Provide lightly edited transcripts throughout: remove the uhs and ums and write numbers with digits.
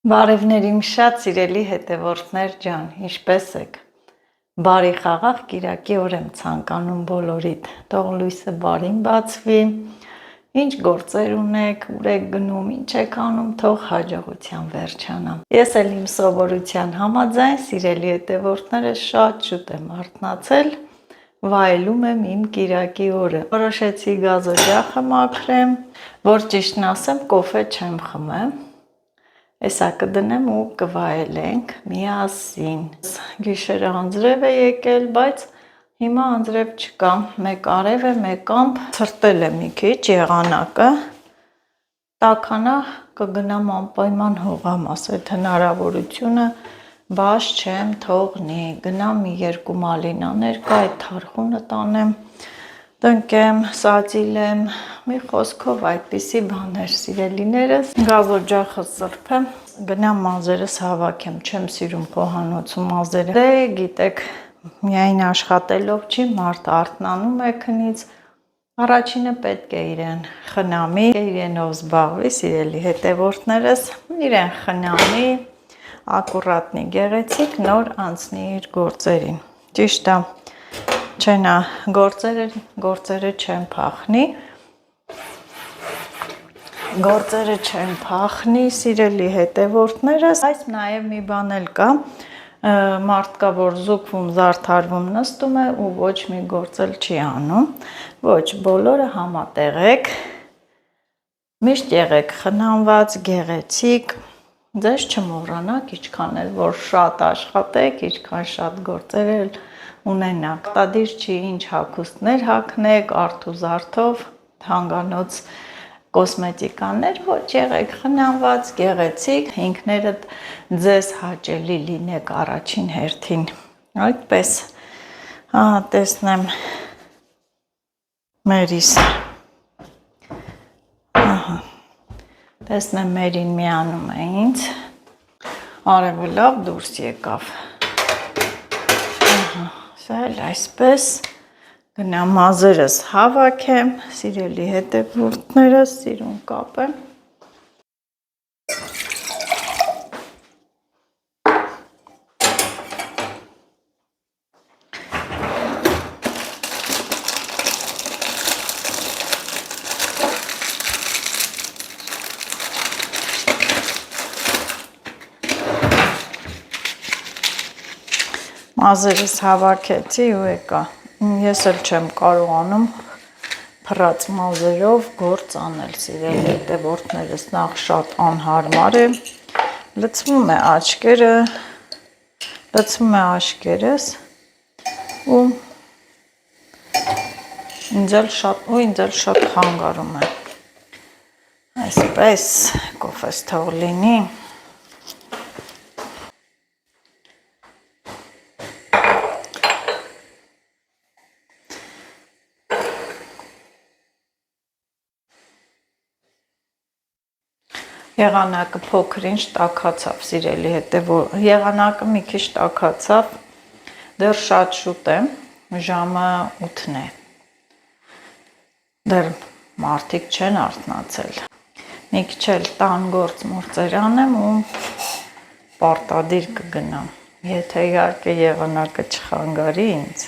Բարևներ իմ շատ սիրելի հետևորդներ ջան, ինչպե՞ս եք։ Բարի խաղաղ կիրակի օր եմ ցանկանում բոլորիդ։ Թող լույսը բարին բացվի։ Ինչ գործեր ունեք, ուր եք գնում, ինչ եք անում, թող հաջողության վերջանա։ Ես էլ իմ սովորության համաձայն, սիրելի հետևորդները, շատ շուտ եմ արթնացել, վայելում եմ իմ կիրակի օրը։ Որոշեցի գազօջախը մաքրեմ, որ ճիշտն ասեմ, կոֆե չեմ խմեմ։ Էսա կդնեմ ու կվայելենք միասին։ Գիշերը անձրև է եկել, բայց հիմա անձրև չկա, մեկ արև է, մեկ ամպ, ցրտել է մի քիչ եղանակը, տաքանա կգնամ անպայման հողամաս, այդ հնարավորությունը բաց չեմ թողնի, գնամ մի երկու մալինաներ կա, այդ թարխունը տանեմ, տնկեմ, սածիլեմ, մի խոսքով այդպիսի բաներ սիրելիներս, գազօջախը սրբեմ, գնամ մազերս հավաքեմ, չեմ սիրում խոհանոցում մազերը, դե գիտեք, միայն աշխատելով չի, մարդ արթնանում է քնից, առաջինը պետք է իրեն խնամի, իրենով զբաղվի, սիրելի հետևորդներս, իրեն խնամի, ակուրատնի, գեղեցիկ, նոր անցնի իր գործերին, ճիշտ է, չենա, գործերը չեն փախնի, սիրելի հետևորդներս, այս նաև մի բան էլ կա, մարդ կա, որ զուգվում, զարդարվում նստում է ու ոչ մի գործ էլ չի անում, ոչ, բոլորը համատեղ եք, միշտ եղեք խնամված, գեղեցիկ, ձեզ չմոռանաք, ինչքան էլ որ շատ աշխատեք, ինչքան շատ գործեր էլ ունենաք, տադիր չի ինչ հագուստներ հագնեք, արթ ու զարթով, հանգանոց կոսմետիկաներ, ոչ եղեք խնամված, գեղեցիկ, ինքներդ ձեզ հաճելի լինեք առաջին հերթին, այդպես, տեսնեմ Մերիս, տեսնեմ Մերին միանում է ինձ, արևը լավ դուրս եկավ, սա էլ այսպես, գնամ մազերս հավաքեմ, սիրելի հետևորդներս, սիրուն կապեմ, մազերս հավաքեցի ու եկա, ես էլ չեմ կարողանում փռած մազերով գործ անել, սիրելի հետևորդներս, նախ շատ անհարմար է, լցվում է աշկերս ու ինձ էլ շատ խանգարում է, այսպես կոֆես թող լինի, եղանակը փոքր ինչ տաքացավ, սիրելի հետևորդներ, եղանակը մի քիչ տաքացավ, դեռ շատ շուտ է, ժամը 8-ն է, դեռ մարդիկ չեն արթնացել, մի քիչ էլ տան գործ անեմ ու պարտադիր կգնամ, եթե իհարկե եղանակը չխանգարի ինձ,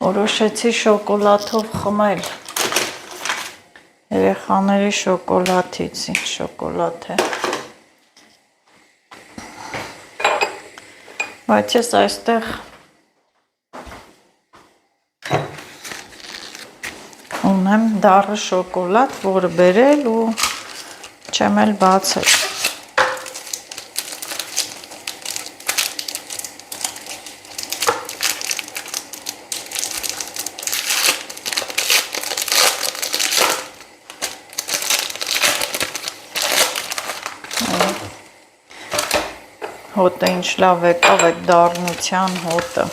որոշեցի շոկոլադով խմել, երեխաների շոկոլադից, ինչ շոկոլադ է, բայց ես այստեղ ունեմ դառը շոկոլադ, որը բերել ու չեմ էլ բացել, հոտը ինչ լավ եկավ այդ դառնության հոտը,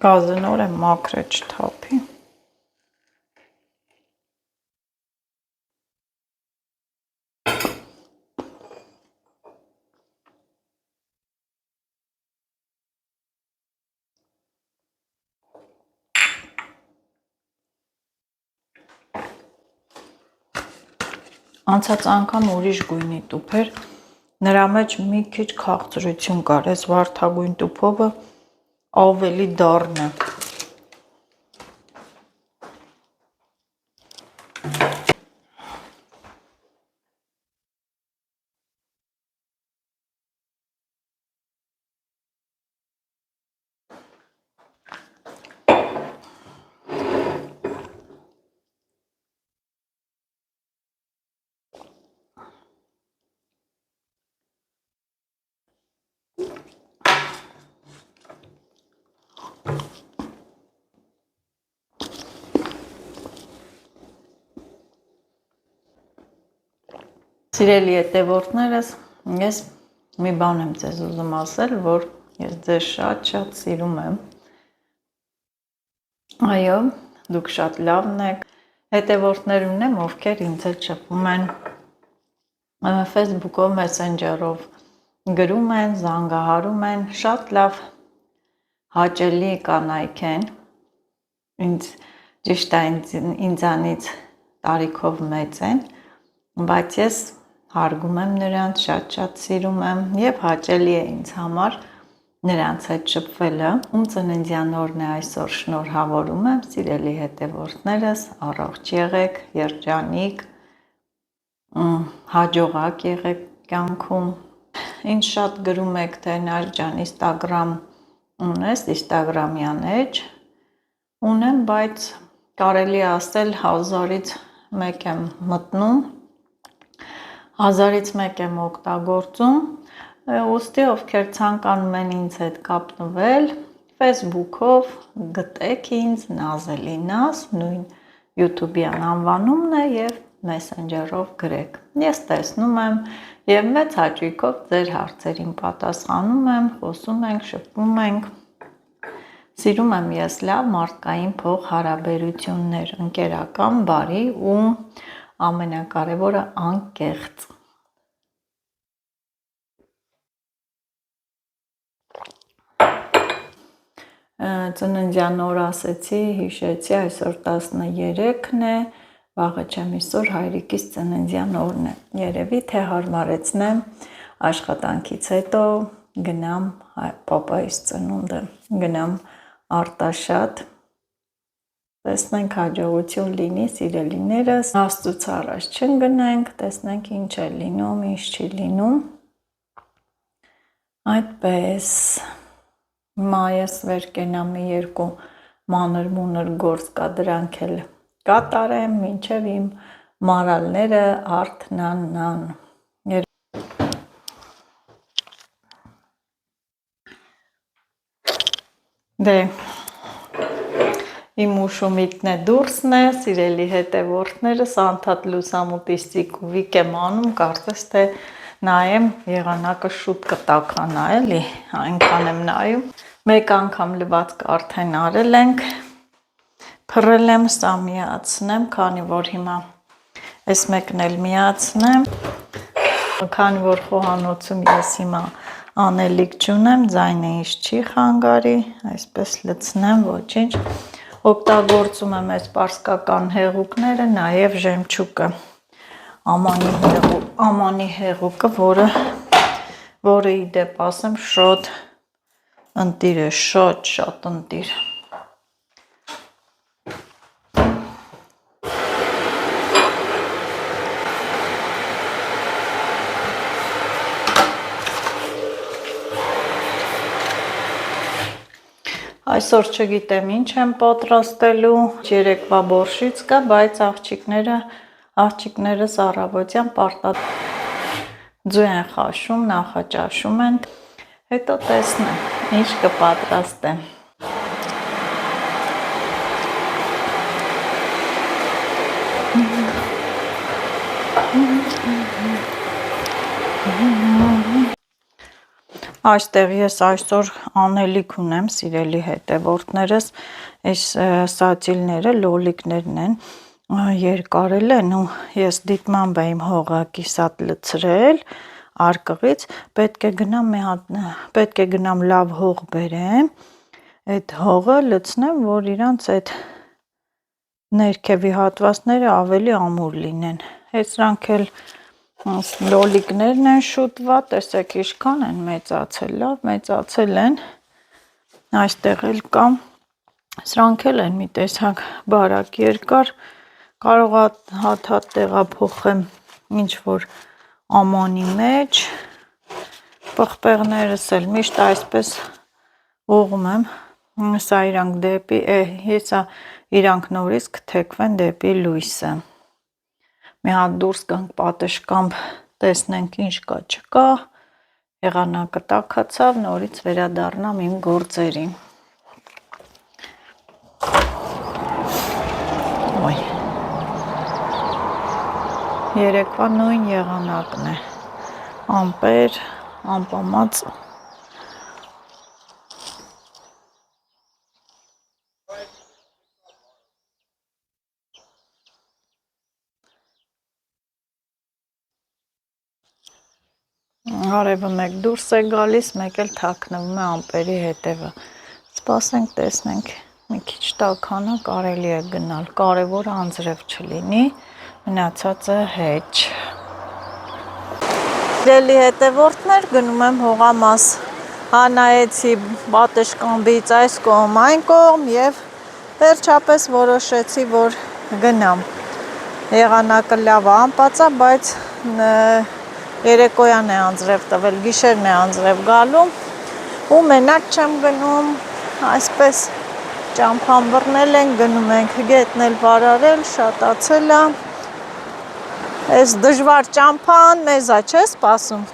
Գազը նոր է մաքրե չթափի։ Անցած անգամ ուրիշ գույնի տուփ էր, նրա մեջ մի քիչ քաղցրություն կար, այս վարդագույն տուփովը ավելի դառն է։ Սիրելի հետևորդներս, ես մի բան եմ ձեզ ուզում ասել, որ ես ձեզ շատ սիրում եմ։ Այո, դուք շատ լավն եք։ Հետևորդներ ունեմ, ովքեր ինձ հետ շփվում են Facebook-ով, Messenger-ով, գրում են, զանգահարում են, շատ լավ հաճելի կանայք են։ Ինձ ճիշտ է, ինձանից տարիքով մեծ են, բայց ես հարգում եմ նրանց, շատ սիրում եմ եւ հաճելի է ինձ համար նրանց հետ շփվելը։ Ում ծննդյան օրն է այսօր, շնորհավորում եմ, սիրելի հետևորդներս, առողջ եղեք, երջանիկ, հաջողակ եղեք կյանքում։ Ինձ շատ գրում եք, թե Նար ջան, Instagram ունես, Instagram-յան էջ ունեմ, բայց կարելի է ասել 1000-ից 1 եմ մտնում, 1000-ից 1 եմ օգտագործում, ուստի ովքեր ցանկանում են ինձ հետ կապնվել, Facebook-ով գտեք ինձ, Նազելի Նազ, նույն YouTube-յան անվանումն է եւ Messenger-ով գրեք։ Ես տեսնում եմ եւ մեծ հաճույքով ձեր հարցերին պատասխանում եմ, խոսում ենք, շփվում ենք։ Սիրում եմ ես լավ մարդկային փոխհարաբերություններ, ընկերական, բարի ու ամենակարևորը անկեղծ։ Ծննդյան օր ասեցի, հիշեցի, այսօր 13-ն է, վաղը չեմ իսօր հայրիկիս ծննդյան օրն է։ Երևի թե հարմարեցնեմ աշխատանքից հետո գնամ պապայիս ծնունդը, գնամ Արտաշատ, տեսնենք հաջողություն լինի, սիրելիներս, Աստծուց առաջ չընկնենք, տեսնենք ինչ է լինում, ինչ չի լինում, այդպես, հիմա ես վեր կենամ մի երկու մանր-մունր գործ կա, դրանք էլ կատարեմ, մինչև իմ մարալները արթնանան։ Դե, իմ ուշումիկն է դուրսն է, սիրելի հետևորդներս, անդադ լուսամուտից ծիկուվիկ եմ անում, կարծես թե նայեմ եղանակը շուտ կտաքանա, էլի, այնքան եմ նայում, մեկ անգամ լվացք արդեն արել ենք, փռել եմ, սա միացնեմ, քանի որ հիմա այս մեկն էլ միացնեմ, քանի որ խոհանոցում ես հիմա անելիք չունեմ, ձայնը ինչ չի խանգարի, այսպես լցնեմ, ոչինչ, օգտագործում եմ այս պարսկական հեղուկները, նաև ժեմչուկը, ամանի հեղուկը, որը ի դեպ ասեմ շատ ընտիր է, շատ ընտիր։ Այսօր չգիտեմ ինչ եմ պատրաստելու, երեկվա բորշից կա, բայց աղջիկներս առավոտյան ձու են խաշում, նախաճաշում են, հետո տեսնեմ ինչ կպատրաստեմ։ Այստեղ ես այսօր անելիք ունեմ, սիրելի հետևորդներս, այս սատիլները, լոլիկներն են, երկարել են ու ես դիտմամբ եմ հողակի սատ լցրել արկղից, պետք է գնամ լավ հող բերեմ, այդ հողը լցնեմ, որ իրանց այդ ներքևի հատվածները ավելի ամուր լինեն, այս սրանք էլ լոլիկներն են շուտվա, տեսեք ինչքան են մեծացել, լավ մեծացել են, այստեղ էլ կա, սրանք էլ են մի տեսակ բարակ երկար, կարող հատ տեղափոխեմ ինչ որ ամանի մեջ, պղպեղներս էլ միշտ այսպես ուղում եմ, սա իրանք դեպի, հեսա իրանք նորից կթեքվեն դեպի լույսը, մի հատ դուրս գանք պատշգամբ տեսնենք ինչ կա չկա, եղանակը տաքացավ, նորից վերադառնամ իմ գործերին, երեկվա նույն եղանակն է, ամպեր, ամպամած, արևը մեկ դուրս է գալիս, մեկ էլ թաքնվում է ամպերի հետևը, սպասենք տեսնենք, մի քիչ տաքանա կարելի է գնալ, կարևորը անձրև չլինի, մնացածը հեչ, սիրելի հետևորդներ, գնում եմ հողամաս, հանայեցի պատշգամբից այս կողմ այն կողմ և վերջապես որոշեցի, որ գնամ, եղանակը լավ անպածա, բայց երեկոյան է անձրև տվել, գիշերն է անձրև գալու ու մենակ չեմ գնում, այսպես ճամփան բռնել ենք, գնում ենք գետն էլ վարարել, շատացել է, այս դժվար ճամփան մեզ է չէ սպասում,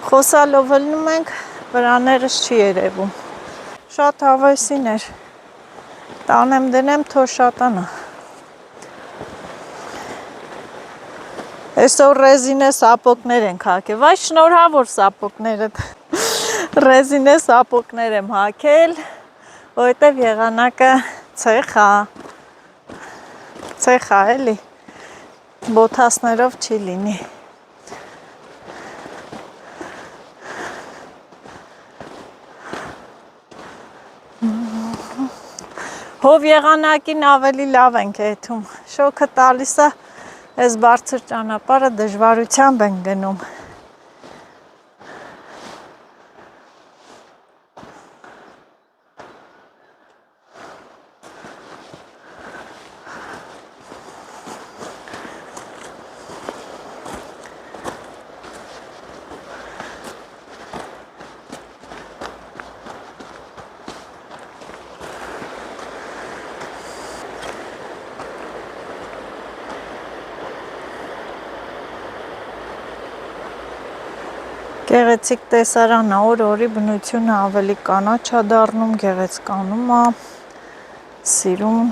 խոսալով ելնում ենք, վրաներս չի երևում, շատ հավեսին էր, տանեմ դնեմ թող շատանա, այսօր ռեզինե սապոգներ ենք հագել, վայ շնորհավոր սապոգներդ, ռեզինե սապոգներ եմ հագել, որովհետև եղանակը ցեխա էլի, բոթասներով չի լինի, հով եղանակին ավելի լավ ենք եթում, շոքը տալիս է, այս բարձր ճանապարհը դժվարությամբ են գնում, Գեղեցիկ տեսարան է, օր-օրի բնությունը ավելի կանաչ է դառնում, գեղեցկանում է, սիրուն,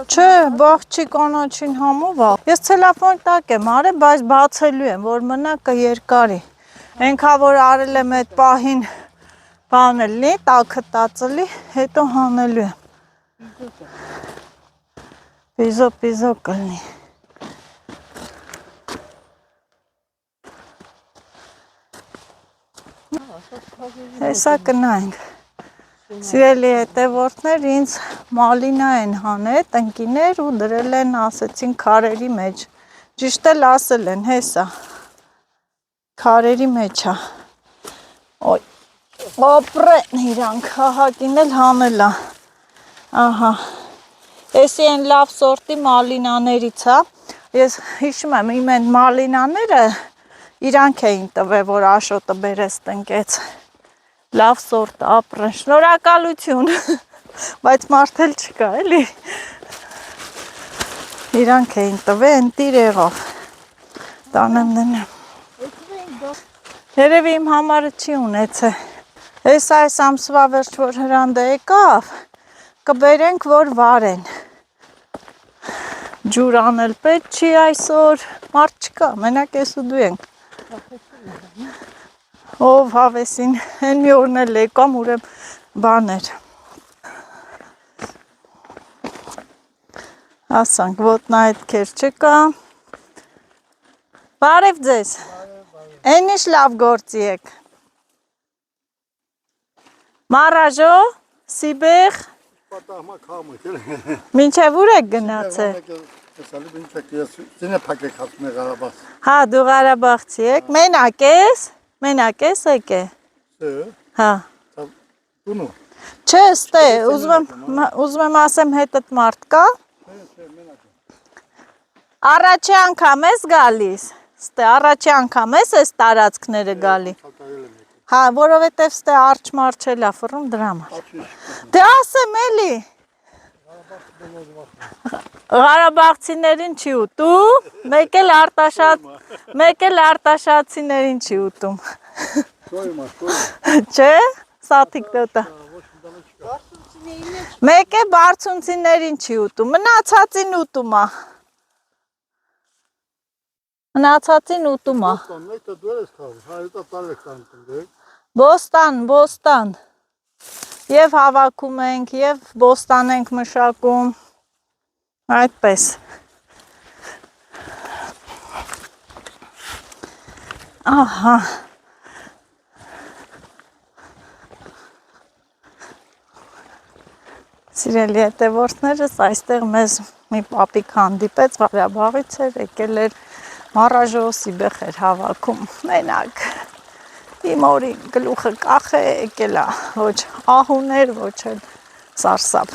Չէ, բաղ չի կանաչին համով է, ես ցելոֆան տակ եմ արել, բայց բացելու եմ, որ մնա կերկարի, ենքա որ արել եմ այդ պահին բանելի, տաքը տածելի, հետո հանելու եմ, պիզո կլնի, հեսա կնայինք, սիրելի հետևորդներ, ինձ մալինա են հանել, տնկիներ ու դրել են, ասեցին քարերի մեջ, ճիշտ էլ ասել են, հեսա, քարերի մեջ է, ոյ, ապրեն իրանք, հահակին էլ հանել է, ահա, եսի են լավ սորտի մալինաներից է, ես հիշում եմ իմ են մալինաները, իրանք էին տվել, որ Աշոտը բերես տնկեց, լավ սորտ ապրեն, շնորհակալություն, բայց մարդ էլ չկա, էլի, Իրանք էին տվել, են տիր եղավ։ Տանեմ դնեմ։ Երևի իմ համարը չի ունեցե։ Ես այս ամսվա վերջ, որ հրանդը եկավ, կբերենք, որ վարեն։ Ջուր անել պետք չի այսօր, մարդ չկա, մենակ ես ու դու ենք։ Ով հավեսին, են մի օրն էլ եկամ, ուրեմ բաներ։ Ասանք, ոտնա հետքեր չկա։ Բարև ձեզ։ Են ինչ լավ գործի եք։ Մարաժո, սիբեղ, մինչև ուր եք գնացել։ Հա, դու Ղարաբաղցի եք, մենակ ես եկե։ Հա։ Չէ, ստե, ուզում եմ ասեմ հետըտ մարդ կա։ Առաջի անգամ ես գալիս, ստե, առաջի անգամ ես տարածքները գալի։ Հա, որովհետև ստե արջ-մարջ էլա ֆռում դրա համար։ Դե ասեմ էլի։ Ղարաբաղցիներին չի ուտում, մեկ էլ արտաշատցիներին չի ուտում։ Չէ, սաթիկ դոտա։ Մեկ է բարձունցիներին չի ուտում, մնացածին ուտում է։ Բոստան։ Եվ հավաքում ենք, և բոստան ենք մշակում, այդպես։ Ահա։ Սիրելի հետևորդներս, այստեղ մեզ մի պապիկ հանդիպեց, Ղարաբաղից էր, եկել էր մարաժո սիբեղ էր հավաքում, մենակ։ Իմ օրին գլուխը կախ է եկել է, ոչ ահուներ, ոչ էլ սարսափ։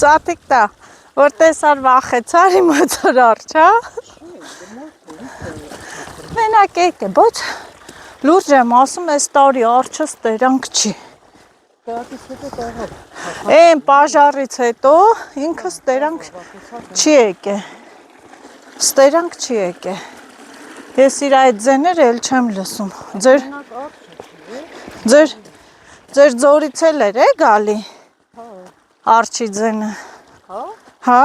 Սաթիկ տա, որ տեսար վախեցար, իմացար արջ, հա։ Մենակ եկե, ոչ լուրջ եմ ասում, ես տարի արջը ստերանք չի։ Են պաժարից հետո ինքը ստերանք չի եկե։ Ստերանք չի եկե։ Ես իր այդ ձեները էլ չեմ լսում։ Ձեր ձորից էլ էր է գալի։ Արջի ձենը։ Հա։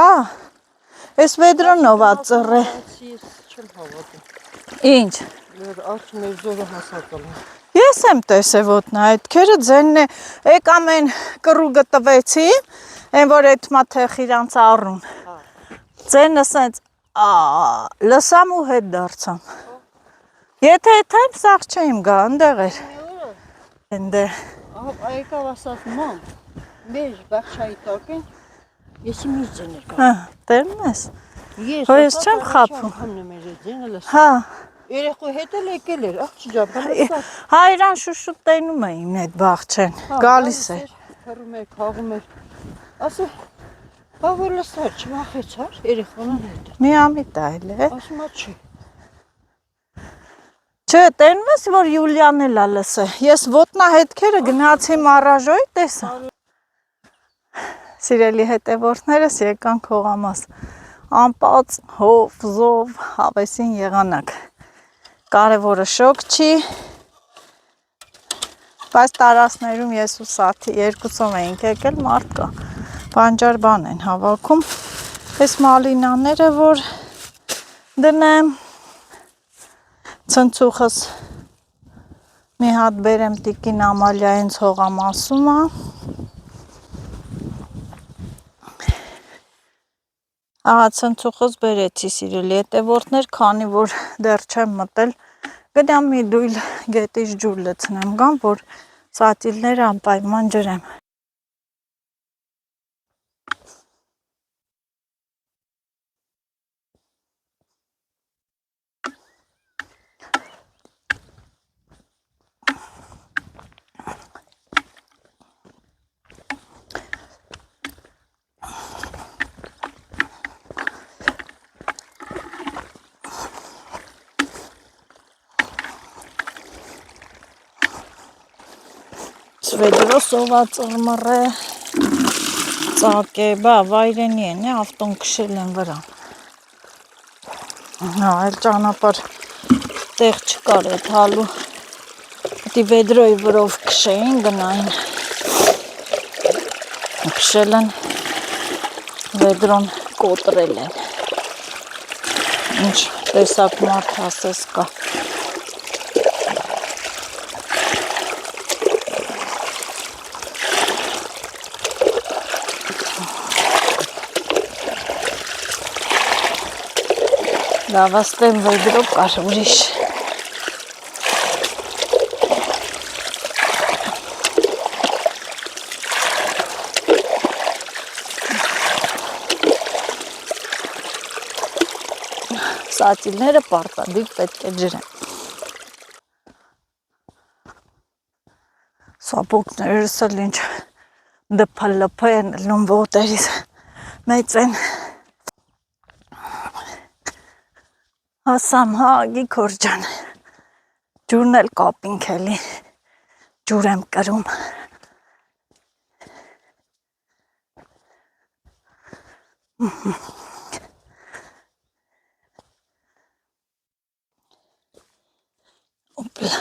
Ես վեդրոնով ա ծռե։ Ինչ։ Ես եմ տեսե ոտնա, այդքերը ձենն է, եկամ են կռուգը տվեցի, են որ էդ մաթեղ իրանց առուն, ձենը սենց լսամ ու հետ դարձամ, եթե եթայմ սաղ չեիմ գա, ընդեղ էր, ընդեղ, Եկավ ասած ման, մեր բաղչայի տակ են, եսի միր ձեներ կա, տերն ես, որ ես չեմ խապում, հա, Երեխու հետ էլ եկել էր, աղջի ջան, բանասար։ Հա, իրան շուշուտ տենում էին այդ բաղչեն, գալիս էր։ Հրում էր, խաղում էր, ասը, հա որ լսար, չվախեցար, երեխոնան հետ։ Մի ամիտ այլ է։ Ասումա չի։ Չէ, տենում ես, որ Յուլիան էլ ա լսե, ես ոտնա հետքերը գնացի մարաժոյ տեսա։ Սիրելի հետևորդներս եկանք հողամաս, ամպած, հով, զով, հավեսին եղանակ։ Կարևորը շոկ չի, բայց տարածներում ես ու սաթի երկուսով էինք եկել, մարդ կա, բանջար բան են հավաքում, ես մալինաները, որ դնեմ, ցնցուխս մի հատ բերեմ տիկին Ամալիայից հողամասում է, ահա ցնցուխս բերեցի սիրելի հետևորդներ, քանի որ դեռ չեմ մտել, գնամ մի դույլ գետից ջուր լցնեմ գամ, որ սատիլները անպայման ջրեմ։ վեդրո սոված ըրմռ է, ծակ է, բա վայրենի են, ավտոն քշել են վրան։ Հա, այլ ճանապարհ տեղ չկար էդ հալու։ Դի վեդրոյի վրով քշեին, գնային։ Քշել են, վեդրոն կոտրել են։ Ինչ տեսակ մարդ ասես կա։ Լավ աստեմ վեդրո կար ուրիշ։ Սատիլները պարտադիր պետք է ջրեն։ Սապոկներս էլ ինչ դպալապա են լում ոտերիս մեծ են։ Հասամ հա Գիգոր ջան, ջուրն էլ կապինք էլի, ջուր եմ կրում։ Օպլա։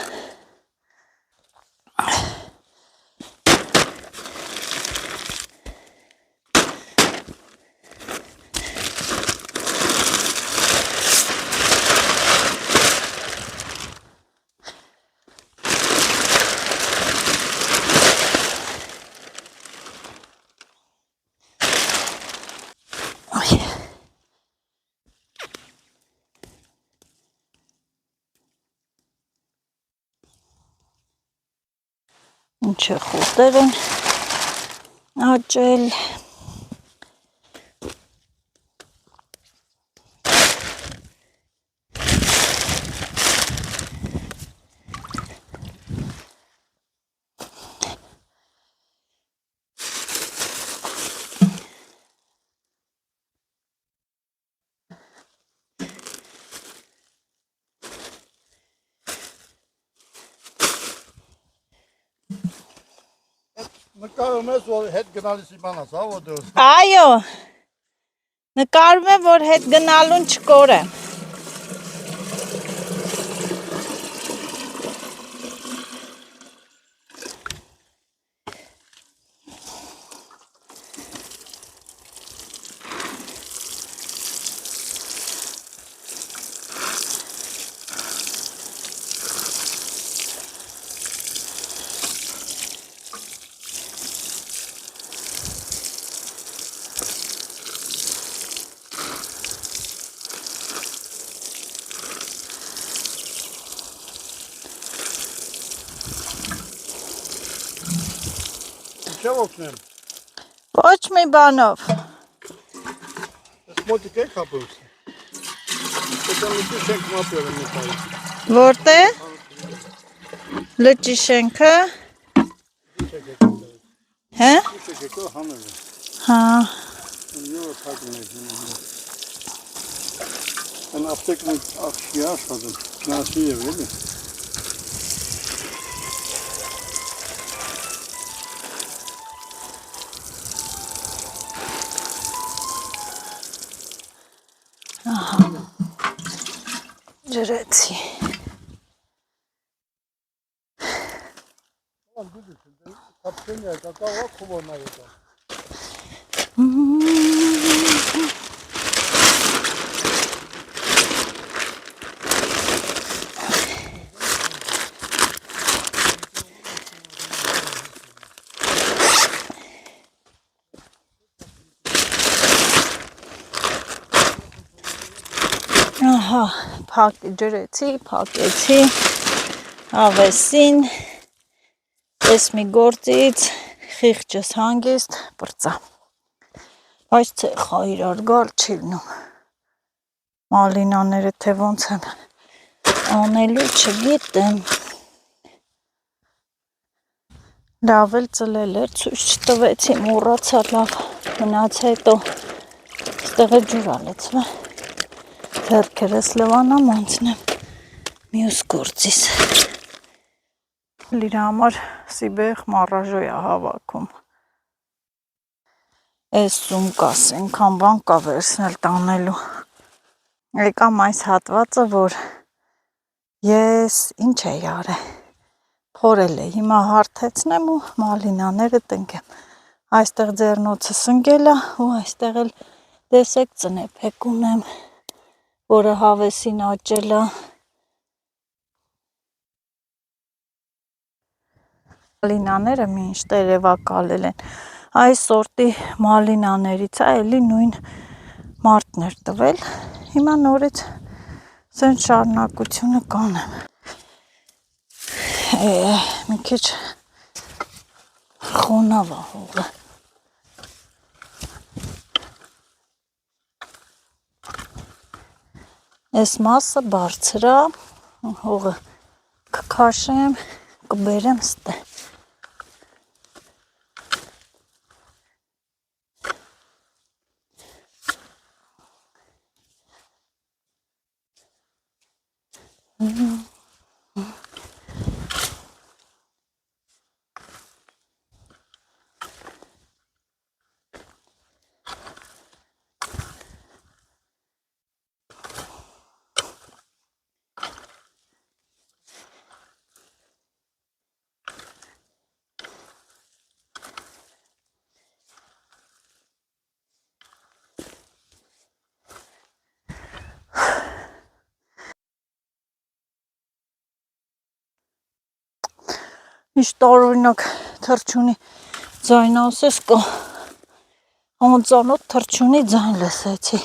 Ինչ է խոտեր են աճել։ Նկարում ես, որ հետ գնալիս իմանաս, հա, որ դու։ Այո, նկարում եմ, որ հետ գնալուն չկորեմ։ Ինչև օգնեմ։ Ոչ մի բանով։ Ես մոտիկ եք հապում։ Պետք է միտի շենք մապել եմ նկարի։ Որտե՞ղ։ Լճի շենքը։ Հե։ Իշեք եկո հանել է։ Հա։ Յուրը թակում է։ Են ապտեկն աղշի աշխատում, նասի և էլի։ Ջրեցի։ Ապտենի է, կակաղա կուվորնա եկա։ Ահա, ջրեցի, փակեցի, ավեսին, ես մի գործից, խիղճս հանգիստ, պրծա։ Այս ցեխա իրար գալ չի լինում։ Մալինաները թե ոնց եմ անելու չգիտեմ։ Լավ էլ ծլել էր, ցույց չտվեցի, մոռացա, լավ մնաց հետո ստեղ է ջուր ալեցվա։ Ձեռքերս լվանամ անցնեմ մյուս գործիս։ Իր համար սիբեղ մարաժոյ է հավաքում։ Այս սումկաս այնքան բան կա վերցնել տանելու։ Եկամ այս հատվածը, որ ես ինչ էի արել, փորել է, հիմա հարթեցնեմ ու մալինաները տնկեմ։ Այստեղ ձեռնոցը սնկել է ու այստեղ էլ տեսեք ծնեփեք ունեմ, որը հավեսին աճել է։ Մալինաները մինչ տերևակալել են։ Այս սորտի մալինաներից է էլի նույն մարդներ տվել։ Հիմա նորից սենց շարունակությունը կանեմ։ Մի քիչ խոնավ է հողը։ Այս մասը բարձր է, հողը կքաշեմ, կբերեմ ստե։ Միշտ օրինակ թռչունի ձայն ասես կա, անծանոթ թռչունի ձայն լսեցի։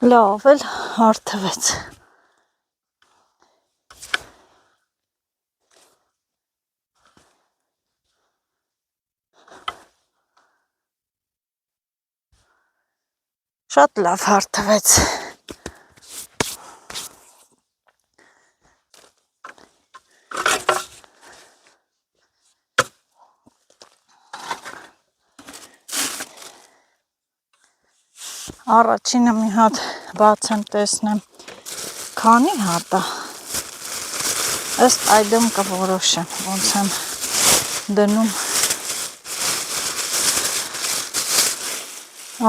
Լավ էլ հարթվեց։ Շատ լավ հարթվեց։ Առաջինը մի հատ բացեմ տեսնեմ, քանի հատ է։ Ըստ այդմ կորոշեմ, ոնց եմ դնում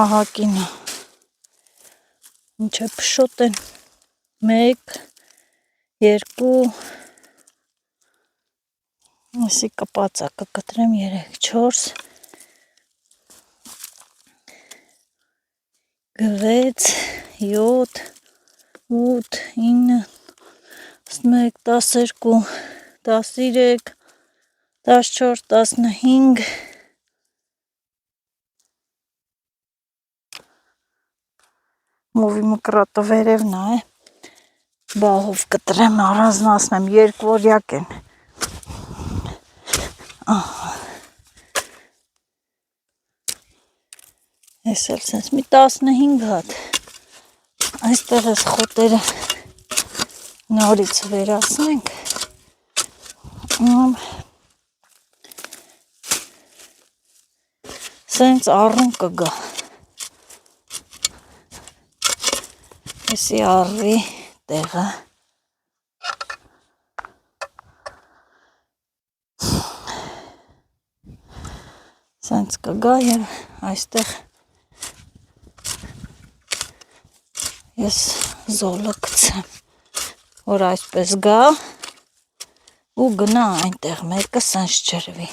ահակինը։ Ինչ է փշոտ են 1, 2, ասի կպածակը կտրեմ 3, 4, 6, 7, 8, 9, 11, 12, 13, 14, 15, մովի մկրատը վերևն է, բահով կտրեմ, առանձնացնեմ, երկվորյակ են։ Ես էլ սենց մի 15 հատ, այստեղ ես խոտերը նորից վերացնենք, սենց առուն կգա, եսի առվի տեղը, սենց կգա և այստեղ ես զոլը կցեմ, որ այսպես գա ու գնա այնտեղ մեկը սենց ջրվի։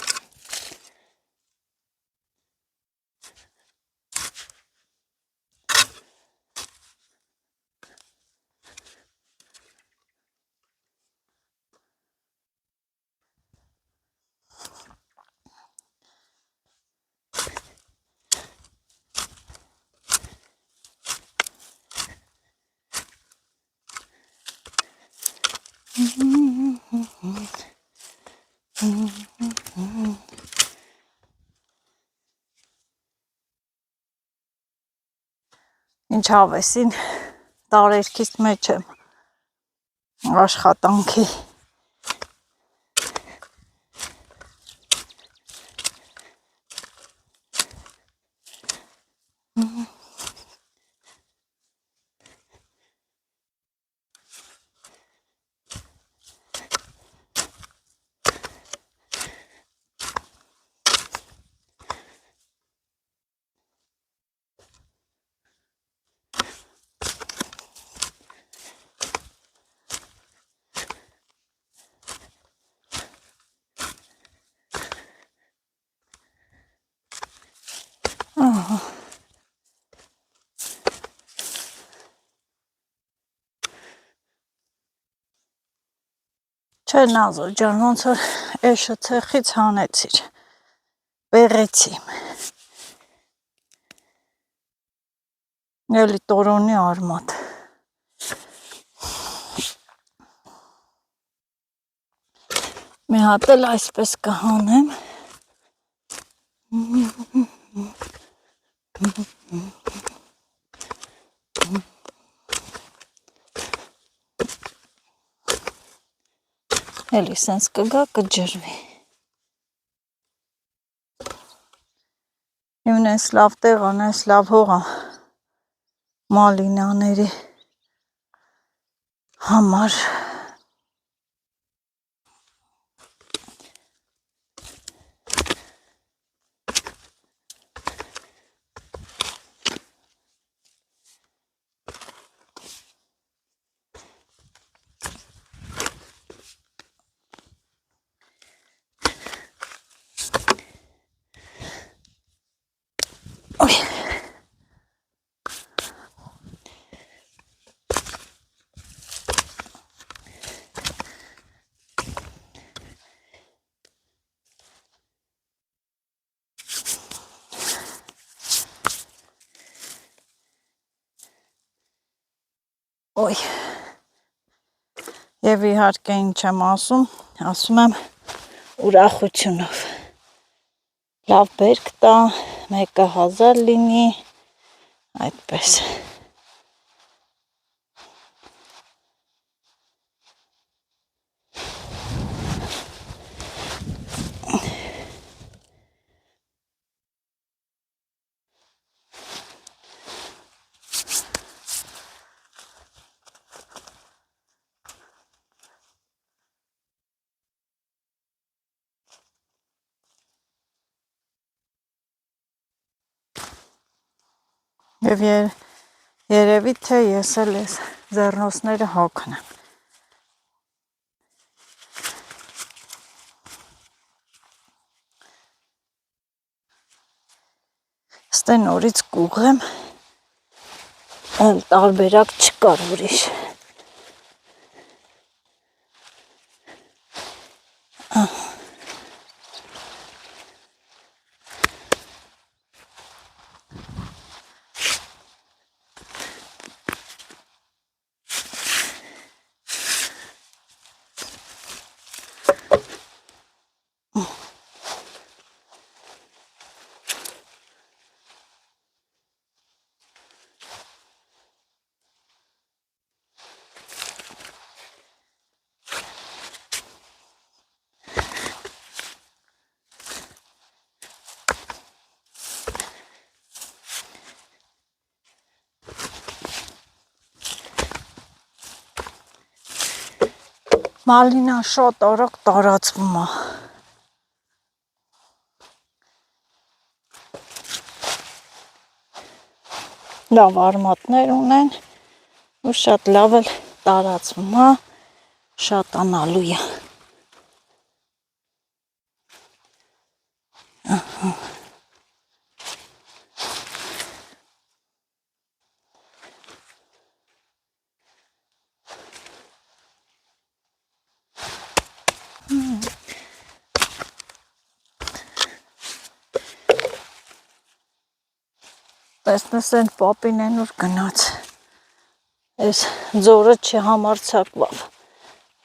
ինչ հավեսին տարերքից մեջ եմ աշխատանքի Չէ Նազո ջան, ոնց որ էշը ցեխից հանեցիր, բեղեցի։ Էլի տորոնի արմատ։ Մի հատ էլ այսպես կհանեմ։ Էլի սենց կգա կջրվի։ Իմ ես լավ տեղան, ես լավ հողա մալինաների համար։ Ոյ, և իհարկե ինչ եմ ասում եմ ուրախությունով, լավ բերք տա, մեկը 1000 լինի, այդպես։ Եվ երևի թե ես էլ ես ձեռնոցները հոգնեմ։ Ստե նորից կուղեմ, էլ տարբերակ չկար ուրիշ։ Մալինան շատ արագ տարածվում է։ Լավ արմատներ ունեն ու շատ լավ էլ տարածվում է, շատանալու է։ Տեսնես են պապին են ուր գնաց, ես ձորը չհամարցակվավ,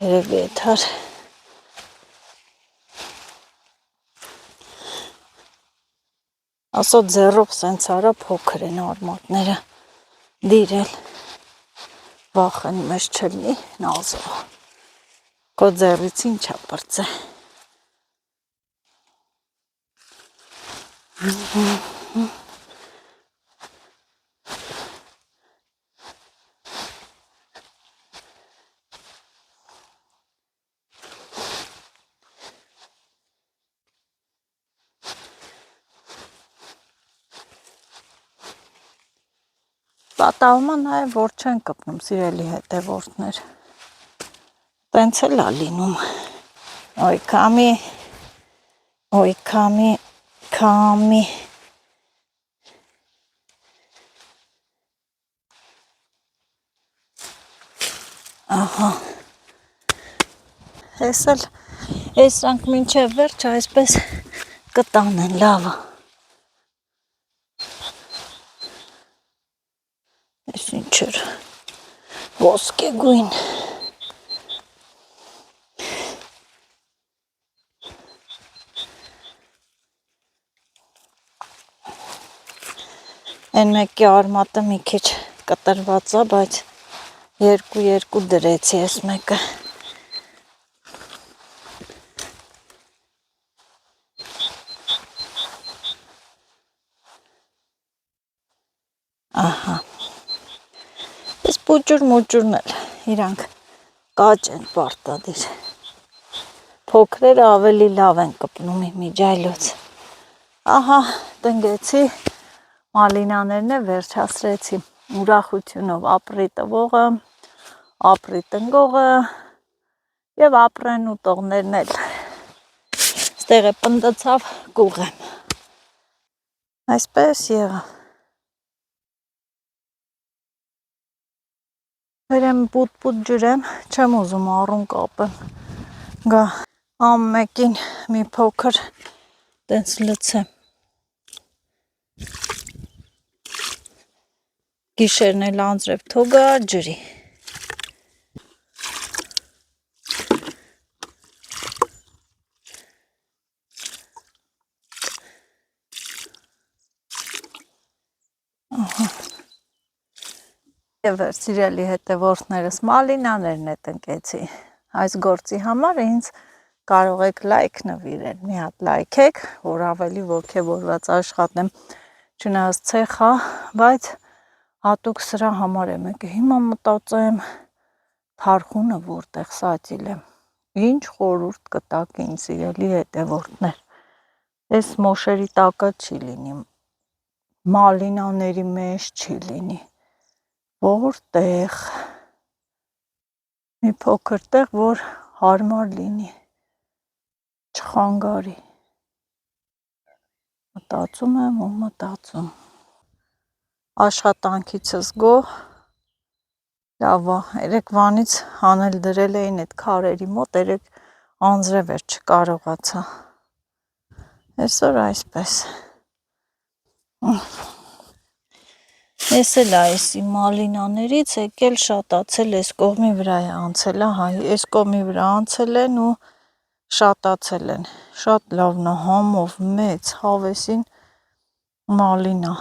երևի եթար, ասա ձեռով սենց արա փոքր են արմատները, դիրել վախեն մեզ չլնի նազով քո ձեռից ինչա պրծե Պատահում է նաև որ չեն կպնում սիրելի հետևորդներ տենց էլ ա լինում Ой, քամի ահա Այս rank մինչև վերջ այսպես կտանեն լավը Այս ինչ էր ոսկե գույն Այն մեկի արմատը մի քիչ կտրված է, բայց երկու դրեցի այս մեկը Ահա Այս պուճուր-մուճուրն էլ իրանք կաճ են պարտադիր Փոքրերը ավելի լավ են կպնում իմիջայլոց Ահա տնգեցի մալինաներն է վերջացրեցի ուրախությունով ապրի տվողը ապրի տնգողը եւ ապրեն ուտողներն էլ Ստեղ է պնդացավ կուղեմ Այսպես եղավ Վերեմ պուտ ջրեմ, չեմ ուզում առուն կապեմ, գա ամմեկին մի փոքր տենց լցեմ, գիշերն էլ անձրև թոգա ջրի, Եվ սիրելի հետևորդներս մալինաներն է տնկեցի, այս գործի համար ինձ կարող եք լայք նվիրել, մի հատ լայքեք, որ ավելի ոգևորված աշխատեմ, չնայած ցեխա, բայց հատուկ սրա համար եմ եկել, հիմա մտածեմ թարխունը որտեղ սածիլ եմ, ինչ խորուրդ կտակ ինձ սիրելի հետևորդներ, այս մոշերի տակը չի լինի, մալինաների մեջ չի լինի, Որտեղ մի փոքր տեղ, որ հարմար լինի, չխանգարի, մտածում եմ ու մտածում, աշխատանքիցս գոհ, լավ է, երեկվանից հանել դրել էին այդ քարերի մոտ, երեկ անձրև էր չկարողացա, այսօր այսպես, Ես էլ այսի մալինաներից եկել շատացել այս կողմի վրա է անցել, այս կողմի վրա անցել են ու շատացել են, շատ լավն է համով մեծ հավեսին մալինա,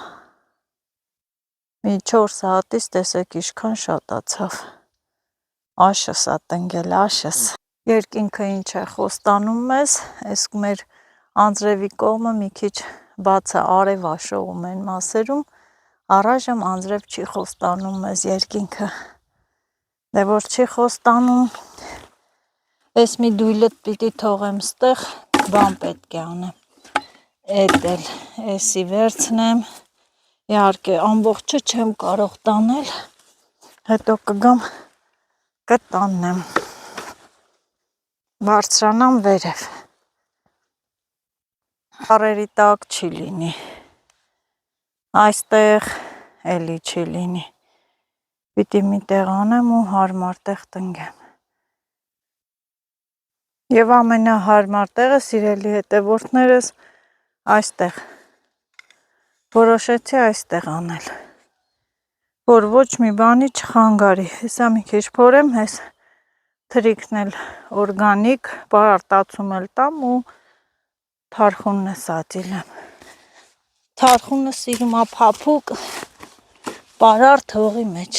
մի 4 հատից տեսեք իշքան շատացավ, աշս ա տնգել, աշս, երկինքը ինչ է խոստանում մեզ, այս մեր անձրևի կողմը մի քիչ բաց է արև աշողում են մասերում, Առայժմ անձրև չի խոստանում մեզ երկինքը, դե որ չի խոստանում, ես մի դույլըտ պիտի թողեմ ստեղ, բան պետք է անեմ, էդ էլ էսի վերցնեմ, իհարկե ամբողջը չեմ կարող տանել, հետո կգամ կտանեմ, բարձրանամ վերև, Կարերի տակ չի լինի, Այստեղ էլի չի լինի, պիտի մի տեղ անեմ ու հարմար տեղ տնգեմ, և ամենահարմար տեղը սիրելի հետևորդներս այստեղ, որոշեցի այստեղ անել, որ ոչ մի բանի չխանգարի, հեսա մի քիչ փորեմ, հես թրիքն էլ օրգանիկ, արտացում էլ տամ ու թարխունն է սածիլեմ, թարխունը սիրում է փափուկ, պարարտ հողի մեջ։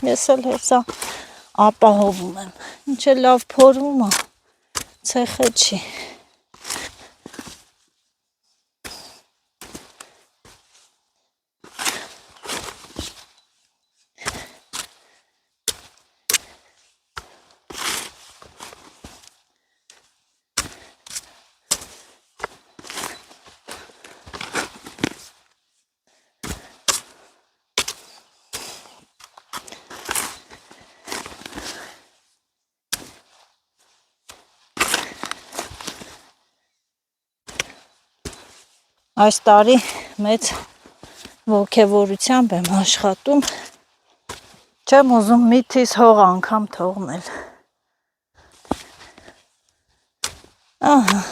Ես էլ հեսա ապահովում եմ։ Ինչ է լավ փորվում է, ցեխը չի։ Այս տարի մեծ ոգևորությամբ եմ աշխատում, չեմ ուզում միթիս հող անգամ թողնել։ Ահա։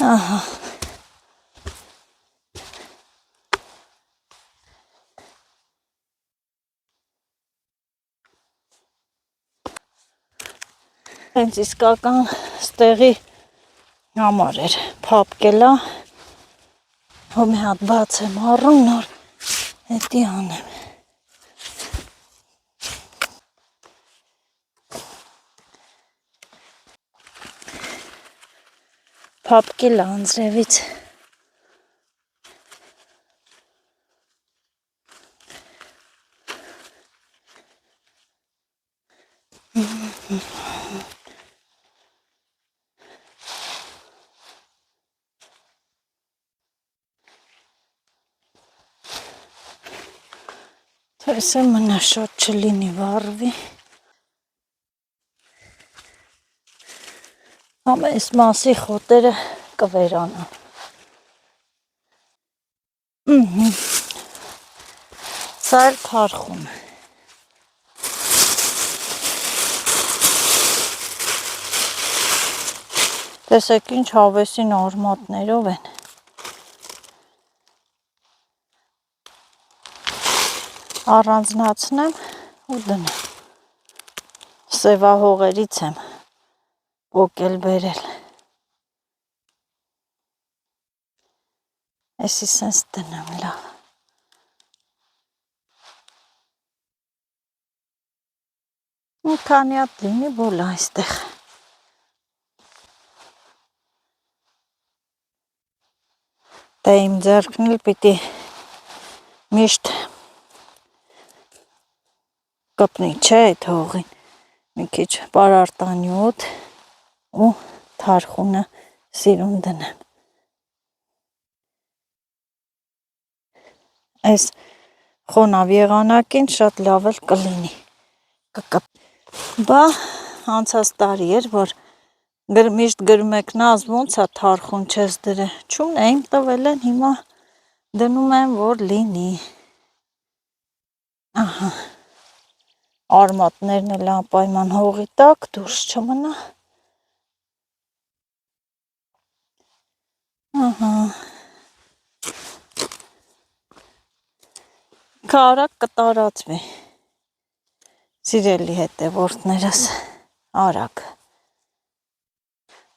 Ահա։ Հենց իսկական ստեղի համար էր փափկելա, հո մի հատ բաց եմ առում, նոր հետի անեմ։ Փափկելա անձրևից։ Թերսը մնա շատ չլինի վառվի։ Համը այս մասի խոտերը կվերանան։ Սա էլ թարխում է։ Տեսեք ինչ հավեսին արմատներով են։ Առանձնացնեմ ու դնեմ։ Սևահողերից եմ պոկել բերել։ Էսի սենց դնեմ լավ։ Ու քանի հատ լինի բոլ այստեղ։ Դա իմ ձեռքն էլ պիտի միշտ կպնի, չէ, այդ հողին։ Մի քիչ պարարտանյութ ու թարխունը սիրուն դնեմ։ Այս խոնավ եղանակին շատ լավ էլ կլինի։ Բա անցած տարի էր, որ միշտ գրում եք նազ ոնց է թարխուն չես դրե։ Չունեին, տվել են, հիմա դնում եմ, որ լինի։ Ահա։ Արմատներն էլ անպայման հողի տակ դուրս չմնա։ Ահա։ Կարակ կտարածվի։ Սիրելի հետևորդներս, արագ։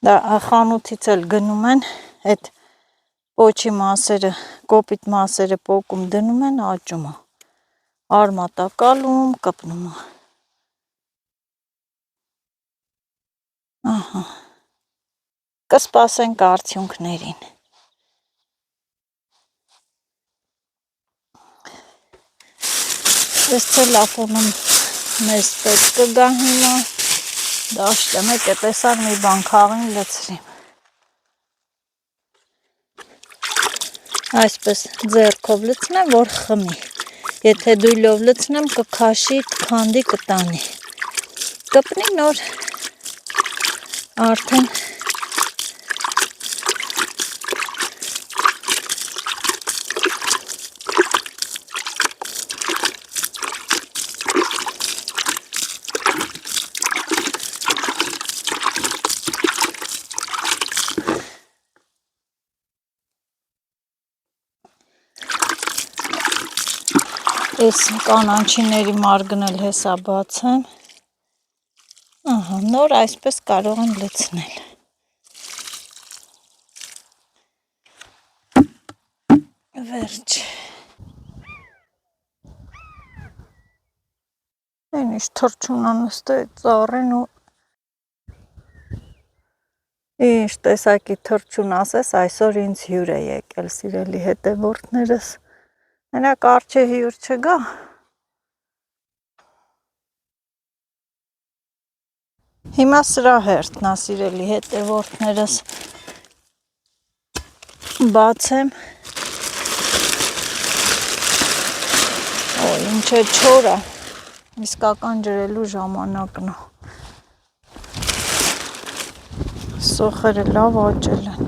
Դա խանութից էլ գնում են, այդ պոչի մասերը, կոպիտ մասերը պոկում դնում են, աճում է։ Արմատակալում, կպնում է։ Ահա։ Կսպասենք արդյունքներին։ Ես ցելոֆանում մեզ պետք կգա հիմա։ Դաշտը մեկ է տեսար մի բան քաղին լցրիմ։ Այսպես ձեռքով լցնեմ, որ խմի։ Եթե դույլով լցնեմ, կքաշի, քանդի, կտանի։ Կպնի նոր արդեն Այս կանանչիների մարգնել հեսա բացեմ։ Ահա, նոր այսպես կարող եմ լցնել։ Վերջ։ Այն ինչ թրջուն անստե ծառեն ու ինչ տեսակի թրջուն ասես, այսօր ինձ հյուր է եկել, սիրելի հետևորդներս։ Մենակ արջե հյուր չգա։ Հիմա սրա հերթն է, սիրելի հետևորդներս, բացեմ։ Օ, ինչ է չոր է, իսկական ջրելու ժամանակն է։ Սոխերը լավ աճել են։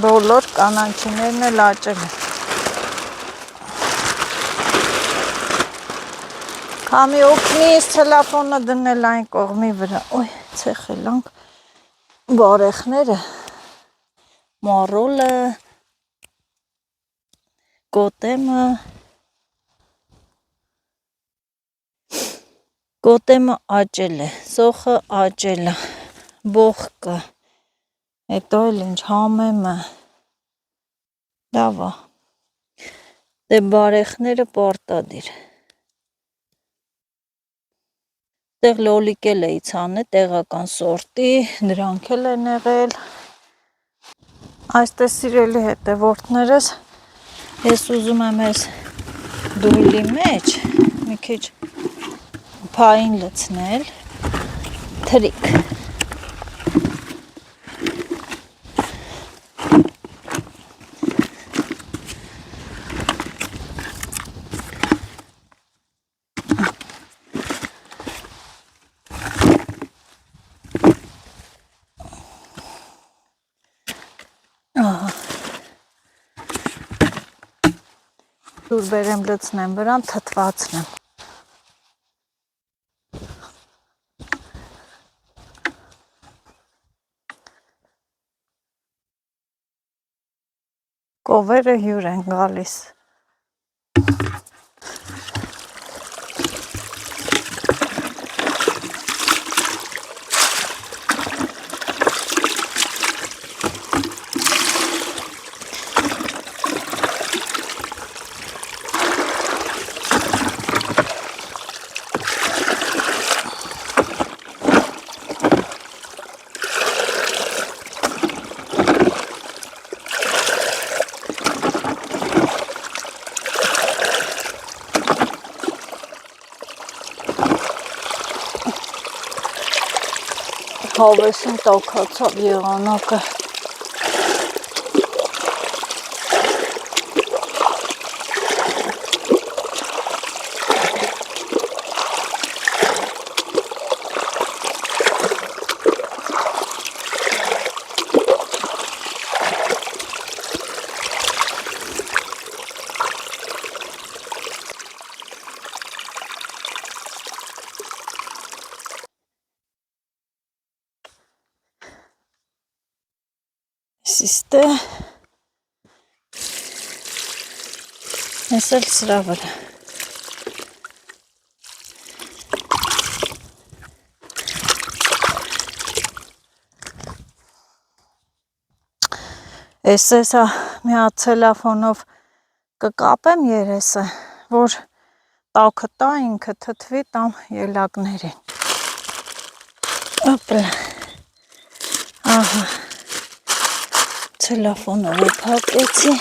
Բոլոր կանանչիներն էլ աճել են։ Քամի օգնի ես տելեֆոնը դնել այն կողմի վրա։ Ոյ, ցեխելանք բարեխները, մառոլը, Գոտեմը աճել է, սոխը աճել է, բողկը, հետո էլ ինչ համեմը, լավ է, դե բարեխները պարտադիր, տեղ լոլիկ էլ էի ցանել, տեղական սորտի, դրանք էլ են եղել, այստեղ սիրելի հետևորդներս, ես ուզում եմ ես դույլի մեջ մի քիչ փային լցնել, թրիկ։ Դուր բերեմ լցնեմ վրան, թթվածնեմ։ Կովերը հյուր են գալիս։ Հավեսին տաքացավ եղանակը։ Սիստե ես էլ սրա վրա ես հա մի հատ ցելոֆանով կկապեմ երեսը, որ տաքը տա ինքը թթվի տամ ելակներին։ Օպլա։ Ահա ցելոֆոնը փակեցի։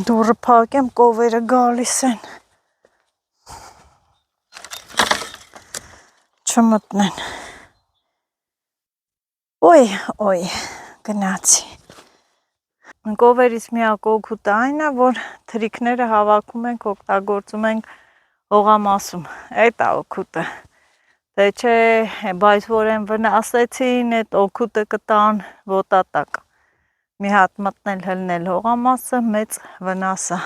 Դուրը փակեմ, կովերը գալիս են։ Չմտնեն։ Ոյ, գնացի։ Կովերից միակ օգուտը այն է, որ թրիկները հավաքում ենք, օգտագործում ենք հողամասում։ Այդ է օգուտը։ Դե չէ, բայց որ են վնասեցին, այդ օգուտը կտան ոտատակ։ Մի հատ մտնել հլնել հողամասը մեծ վնաս է։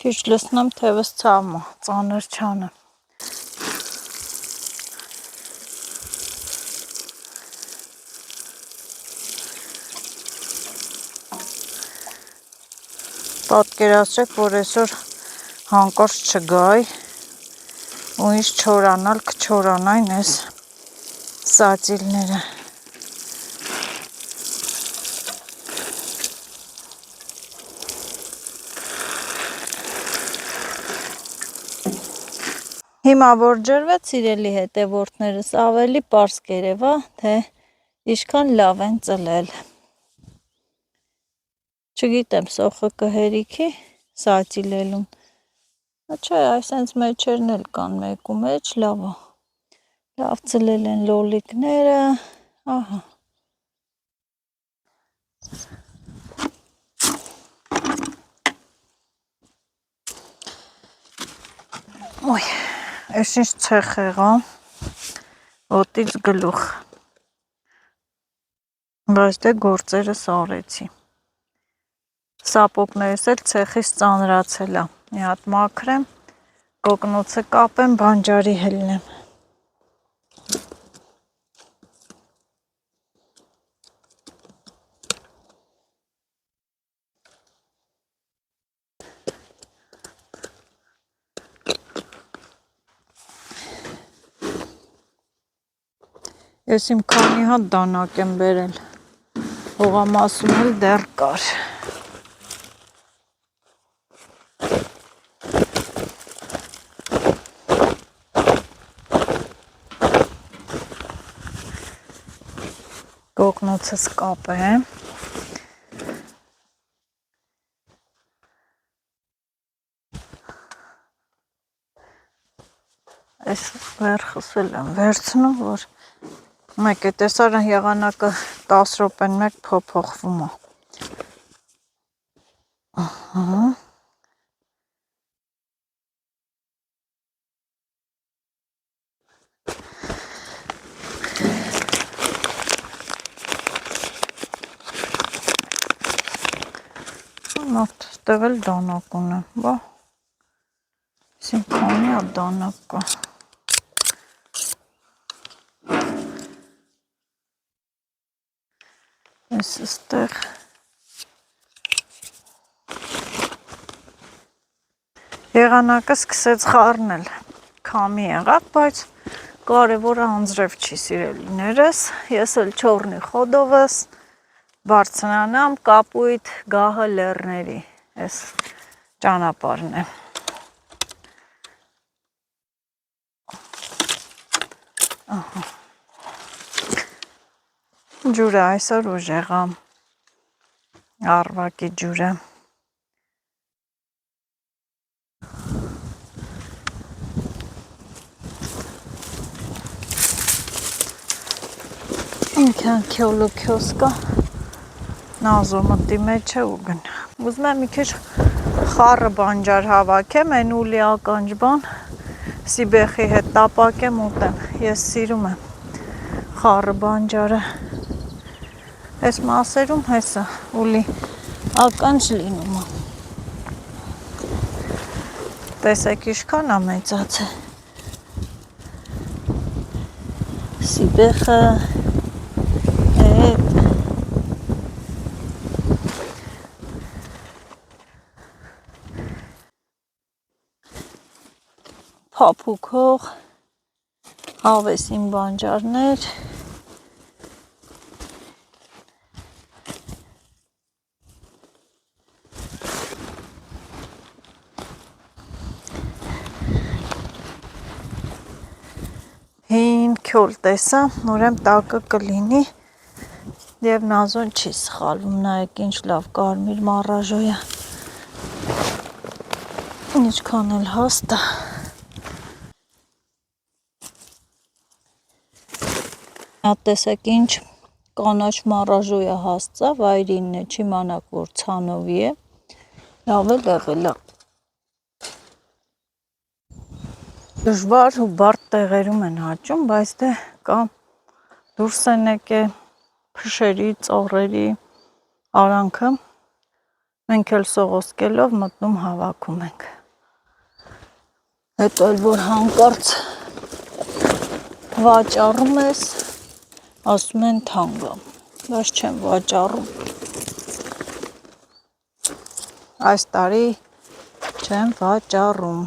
Քիչ լցնեմ թևս ցավը, ծանր չանը։ Պատկերացրեք, որ այսօր հանկարծ չգայ ու ինչ չորանալ կչորանային այս սածիլները։ Հիմա որ ջրվեց սիրելի հետևորդներս, ավելի պարզ կերևա, թե ինչքան լավ են ծլել։ Չգիտեմ, սոխը կհերիքի սածիլելուն։ Չէ, այսենց մեջերն էլ կան մեկ ու մեջ, լավ է։ Լավ ծլել են լոլիկները, ահա։ Ոյ, այս ինչ ցեխ եղա, ոտից գլուխ, բայց դե գործերս արեցի։ Սապոգներս էլ ցեխից ծանրացել է, մի հատ մաքրեմ, կոկնոցը կապեմ, բանջարի հելնեմ։ Ես իմ քանի հատ դանակ եմ բերել, հողամասում էլ դեռ կար։ Կոկնոցս կապեմ։ Այս վերխս էլ եմ վերցնում, որ մեկ է տեսարան եղանակը 10 րոպեն մեկ փոփոխվում է։ Ահա։ Մոտ տվել դանակ ունեմ, բա։ Իմ քանի հատ դանակ կա։ Ես ստեղ եղանակը սկսեց խառնել, քամի եղավ, բայց կարևորը անձրև չի սիրելիներս, ես էլ չորնի խոդովս, բարձրանամ կապույտ գահը լեռների, ես ճանապարհն է։ Ահա։ Ջուրը այսօր ուժեղ է, առվակի ջուրը։ Ինքան քյոլոքյոս կա, նազո մտի մեջ է ու գնա։ Ուզում եմ մի քիչ խառը բանջար հավաքեմ, այն ուլի ականջ բան, սիբեխի հետ տապակեմ ուտեմ, ես սիրում եմ խառը բանջարը։ Այս մասերում հեսը ուլի ականջ լինում է։ Տեսեք ինչքան է մեծացել։ Սիբեխը փափուկող հավեսին բանջարներ, հին քյոլ տեսա, ուրեմն տակը կլինի եւ նազոն չի սխալվում, նայեք ինչ լավ կարմիր մառաժո է, ինչքան էլ հաստ է։ Հատ տեսեք ինչ կանաչ մառաժո է հասցա, վայրինն է, չիմանաք որ ցանովի է, լավ էլ եղել է։ Դժվար ու բարդ տեղերում են հաճում, բայց դե կամ դուրս են եկել փշերի, ծառերի արանքը, մենք էլ սողոսկելով մտնում հավաքում ենք։ Հետո էլ որ հանկարծ վաճառում ես, ասում են թանկ է, բայց չեմ վաճառում։ Այս տարի չեմ վաճառում։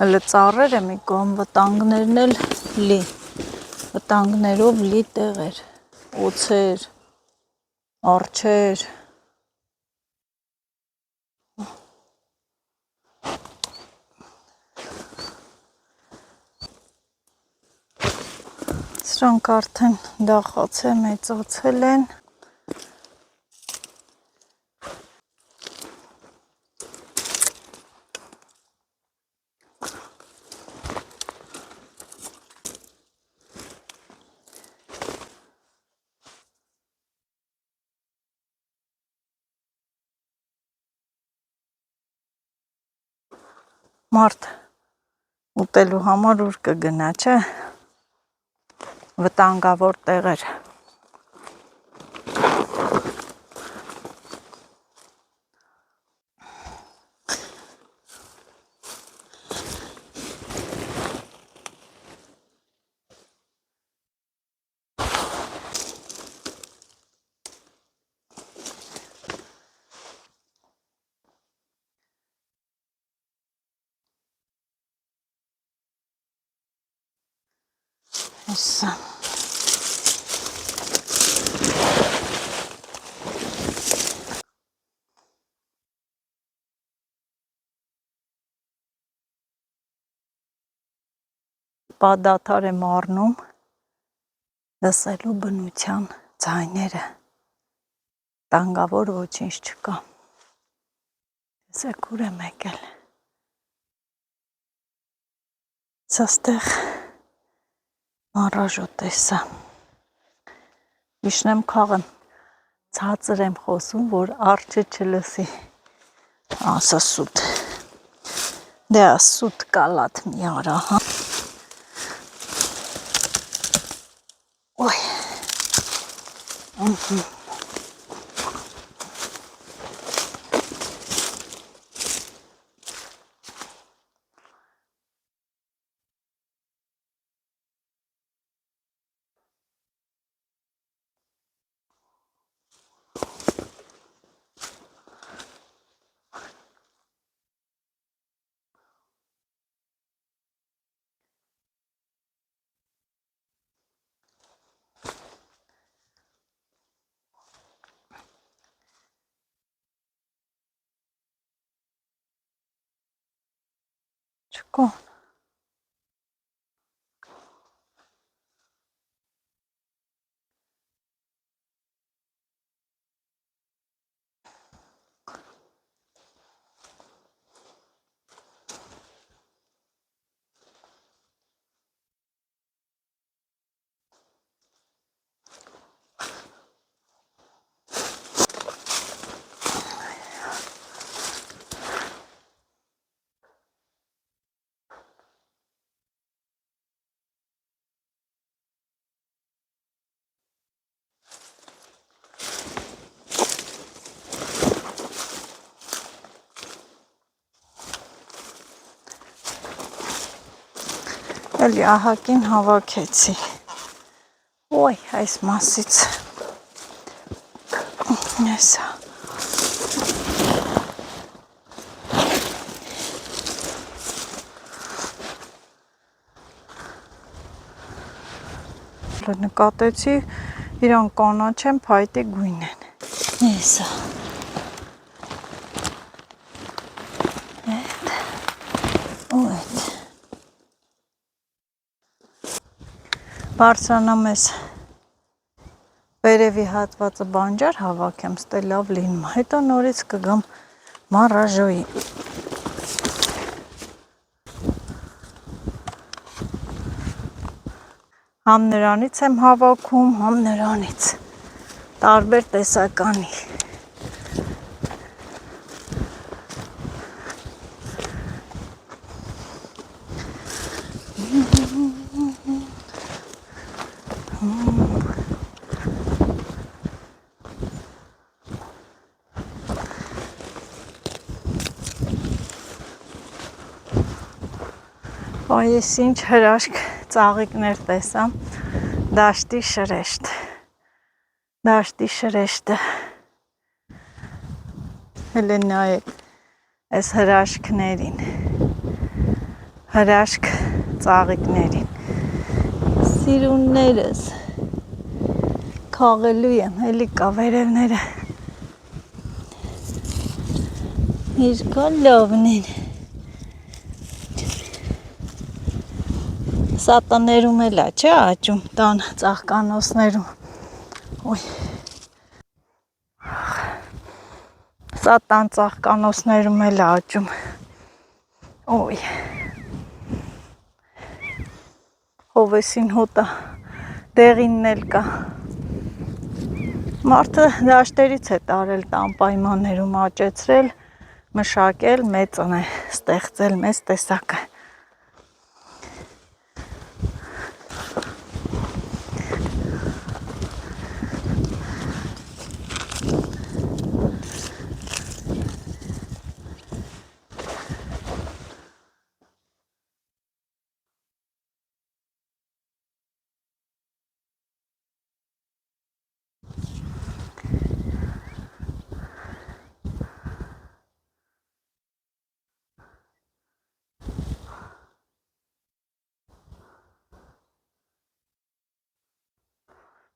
Հələ ծառերը մի կողմ, վտանգներն էլ լի, վտանգներով լի տեղեր, օձեր, արջեր։ Սրանք արդեն դախացել, մեծացել են։ Մարդ ուտելու համար ուր կգնա, չէ, վտանգավոր տեղեր։ Հեսա։ Պադաթար եմ առնում լսելու բնության ձայները, տանգավոր ոչինչ չկա, տեսեք ուր եմ եկել, սաստեղ մարաժոտ տեսա, իշնեմ քաղեմ, ցածր եմ խոսում, որ արջը չլսի, ասա սուտ, դե սուտ կալատ մի արա, հա, ոյ, չկա, էլի ահակին հավաքեցի, ոյ, այս մասից, եսա, նկատեցի, իրան կանաչ են, փայտի գույն են, եսա, բարձրանամ ես վերևի հատվածը բանջար հավաքեմ, ստե լավ լինում, հետո նորից կգամ մարաժոյի։ Համ նրանից եմ հավաքում, համ նրանից, տարբեր տեսականի։ Ոյ, ես ինչ հրաշք ծաղիկներ տեսամ, դաշտի շրեշտը, հելե նայեք այս հրաշքներին, հրաշք ծաղիկներին, սիրուններս, քաղելու եմ, էլի կա վերևները, իրկա լավն են, սատաներում էլ է, չէ աճում, տան ծաղկանոցներում, ոյ, սատան ծաղկանոցներում էլ է աճում, ոյ, հովեսին հոտը, դեղինն էլ կա, մարդը դաշտերից է տարել տան պայմաններում աճեցրել, մշակել, մեծն է ստեղծել մեծ տեսակը,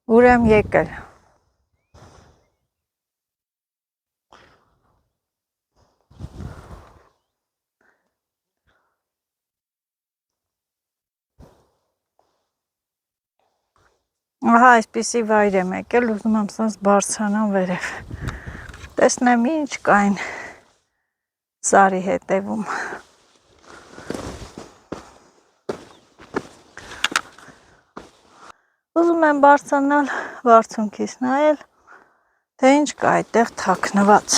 ուր եմ եկել, ահա այսպիսի վայր եմ եկել, ուզում եմ սենց բարձրանամ վերև, տեսնեմ ինչ կա այն սարի հետևում, ուզում եմ բարձրանալ, բարձունքից նայել, թե ինչ կա այդտեղ թաքնված,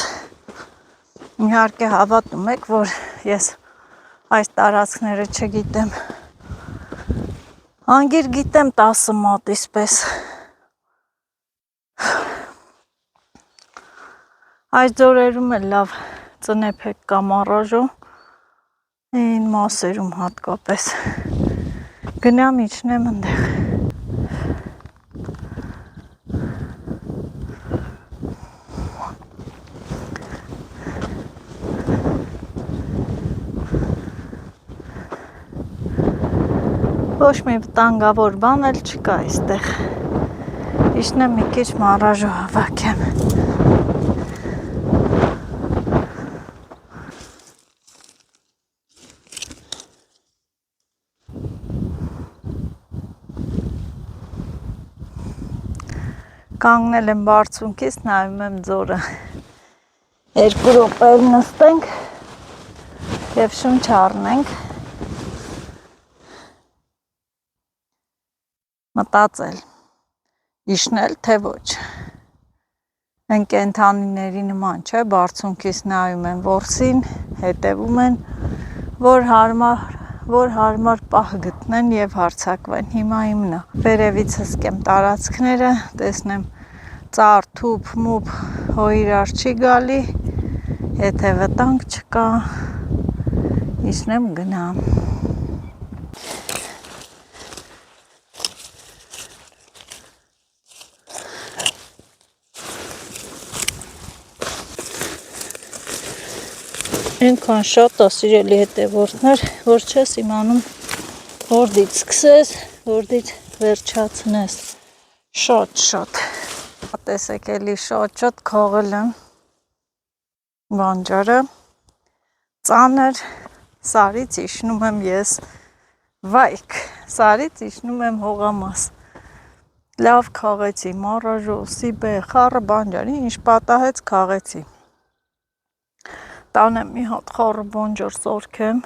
իհարկե հավատում եք, որ ես այս տարածքները չգիտեմ, անգիր գիտեմ 10 մատից պես, այս ձորերում էլ լավ ծնեփեք կամ առաժո, այն մասերում հատկապես, գնամ իջնեմ ընդեղ, ոչ մի վտանգավոր բան էլ չկա այստեղ, իջնեմ մի քիչ մարաժո հավաքեմ, կանգնել եմ բարձունքից, նայում եմ ձորը, 2 րոպե նստենք և շունչ առնենք, մտածել, իջնել թե ոչ, են կենդանիների նման չէ, բարձունքից նայում են որսին, հետևում են, որ հարմար պահ գտնեն և հարձակվեն, հիմա իմն է, վերևից հսկեմ տարածքները, տեսնեմ ծառ, թուփ, մուփ, հո իրար չի գալի, եթե վտանգ չկա, իջնեմ գնամ, Այնքան շատ է սիրելի հետևորդներ, որ չես իմանում որտից սկսես, որտից վերջացնես, շատ, տեսեք էլի շատ քողել եմ բանջարը, ծանր, սարից իջնում եմ ես վայք, սարից իջնում եմ հողամաս, լավ քաղեցի, մարաժո, սիբե, խառը բանջարի, ինչ պատահեց քաղեցի, տանեմ մի հատ խառը բանջար սարքեմ,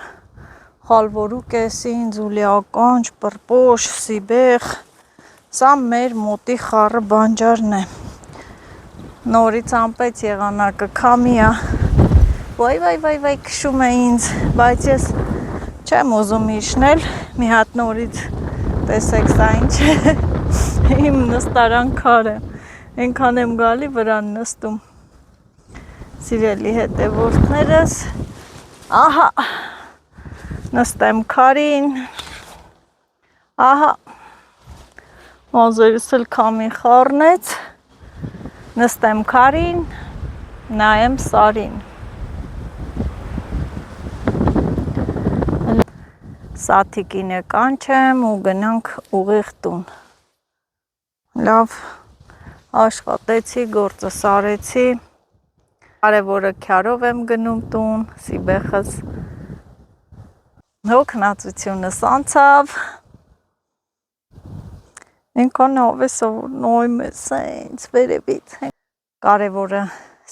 խալվորու կեսին, ձուլիականջ, պրպոշ, սիբեղ, սա մեր մոտի խառը բանջարն է, նորից ամպեց եղանակը քամի է, վայ, քշում է ինձ, բայց ես չեմ ուզում իջնել, մի հատ նորից տեսեք սա ինչ է, իմ նստարան քարը, այնքան եմ գալի վրան նստում, սիրելի հետևորդներս, ահա, նստեմ քարին, ահա, մազերս էլ քամին խառնեց, նստեմ քարին, նայեմ սարին, սաթիկին կանչեմ ու գնանք ուղիղ տուն, լավ, աշխատեցի, գործը սարեցի, կարևորը քյարով եմ գնում տուն, սիբեխս հոգնածությունս անցավ, ինքան հավեսով նոյմ է սենց վերևից, կարևորը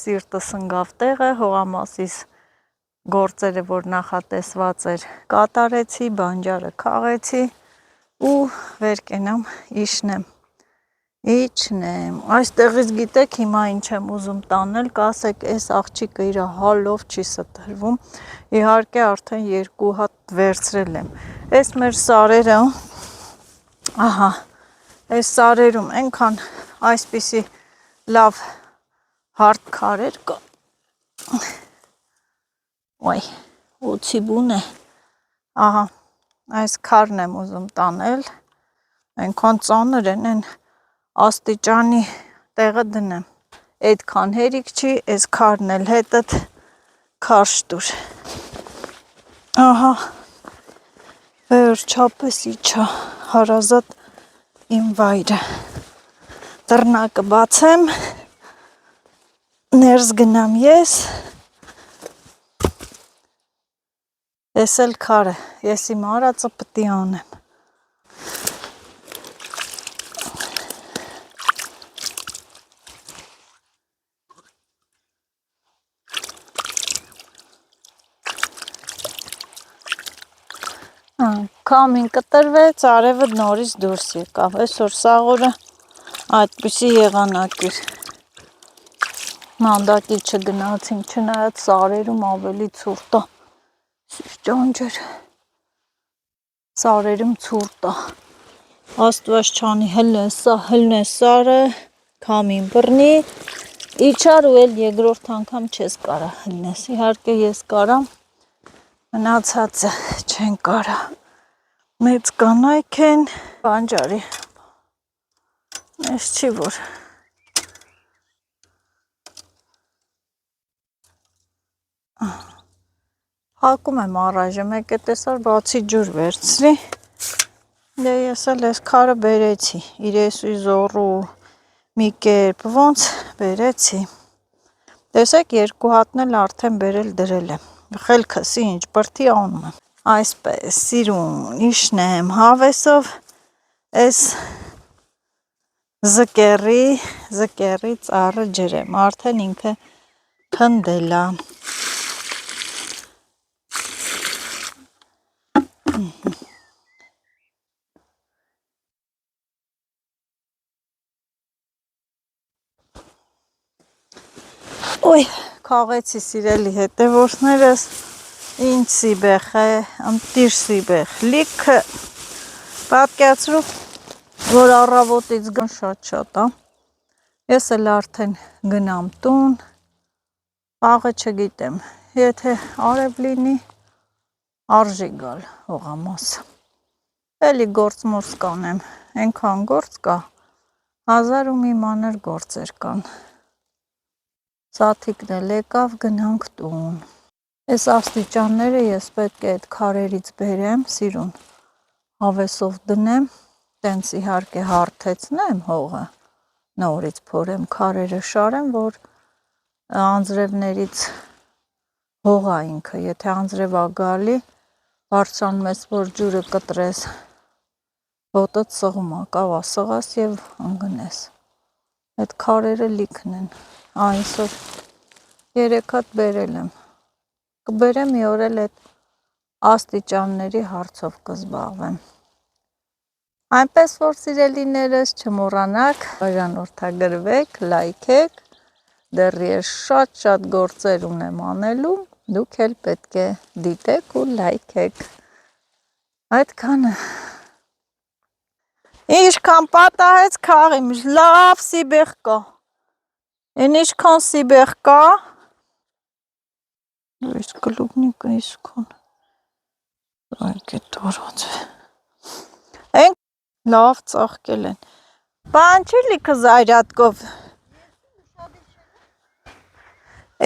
սիրտս ընգավ տեղը, հողամասիս գործերը, որ նախատեսված էր կատարեցի, բանջարը քաղեցի ու վեր կենամ իջնեմ, այստեղից գիտեք հիմա ինչ եմ ուզում տանել, կասեք այս աղջիկը իր հալով չի ստրվում, իհարկե արդեն 2 հատ վերցրել եմ, այս մեր սարերը, ահա, այս սարերում ենքան այսպիսի լավ հարդ քարեր կա, ոյ, ոցի բուն է, ահա, այս քարն եմ ուզում տանել, ենքան ծանր են աստիճանի տեղը դնեմ, այդքան հերիք չի, այս քարն էլ հետըտ քարշ տուր, ահա, վերջապես իջա, հարազատ իմ վայրը, դռնակը բացեմ, ներս գնամ ես, ես էլ քարը, ես իմ արածը պտի անեմ, Քամին կտրվեց, արևը նորից դուրս եկավ, այսօր սաղորը այդպիսի եղանակ էր, մանդակի չգնացինք, չնայած սարերում ավելի ցուրտ է, սիրճանջեր, սարերում ցուրտ է, աստված չանի հլնե սարը, քամին բռնի, իջար ու էլ երկրորդ անգամ չես կարա հլնես, իհարկե ես կարամ, մնացածը չեն կարա, մեծ կանայք են, բանջարի, ես չի որ, հակում եմ առայժը, մեկ է տեսար բացի ջուր վերցրի, դե ես էլ ես քարը բերեցի, իրեսի զորու մի կերպ ոնց բերեցի, տեսեք 2 հատն էլ արդեն բերել դրել եմ, խելքս ինչ բրդի անում եմ, այսպես սիրուն իշնեմ հավեսով, այս զկերի ծառը ջրեմ, արդեն ինքը փնդել է, Ոյ, քաղեցի սիրելի հետևորդներս, ինչ սիբեխ է, ամտիր սիբեխ, լիքը պատկացրու, որ առավոտից գան շատ, ես էլ արդեն գնամ տուն, աղը չգիտեմ, եթե արև լինի, արժի գալ հողամասը, էլի գործ մորս կանեմ, ենքան գործ կա, 1000 ու մի մանր գործեր կան, Սաթիկն էլ եկավ գնանք տուն, այս աստիճանները ես պետք է այդ քարերից բերեմ, սիրուն, հավեսով դնեմ, տենց իհարկե հարթեցնեմ հողը, նորից փորեմ քարերը շարեմ, որ անձրևներից հողա ինքը, եթե անձրևա գալի, բարձրանում ես, որ ջուրը կտրես, ոտդ սղում ակավա սղաս և ընգնես, այդ քարերը լիքն են, այսօր 3 հատ բերել եմ, կբերեմ մի օր էլ այդ աստիճանների հարցով կզբաղվեմ, այնպես որ սիրելիներս չմոռանաք, բաժանորդագրվեք, լայքեք, դեռ ես շատ գործեր ունեմ անելու, դուք էլ պետք է դիտեք ու լայքեք, այդքանը, ինչքան պատահեց քաղիմ, լավ սիբեղ կա, են ինչքան սիբեղ կա, այս կլուբնիկը իսկան, Անկե տորոց։ Են լավ ծաղկել են։ Բան չի լիքը զայրատկով։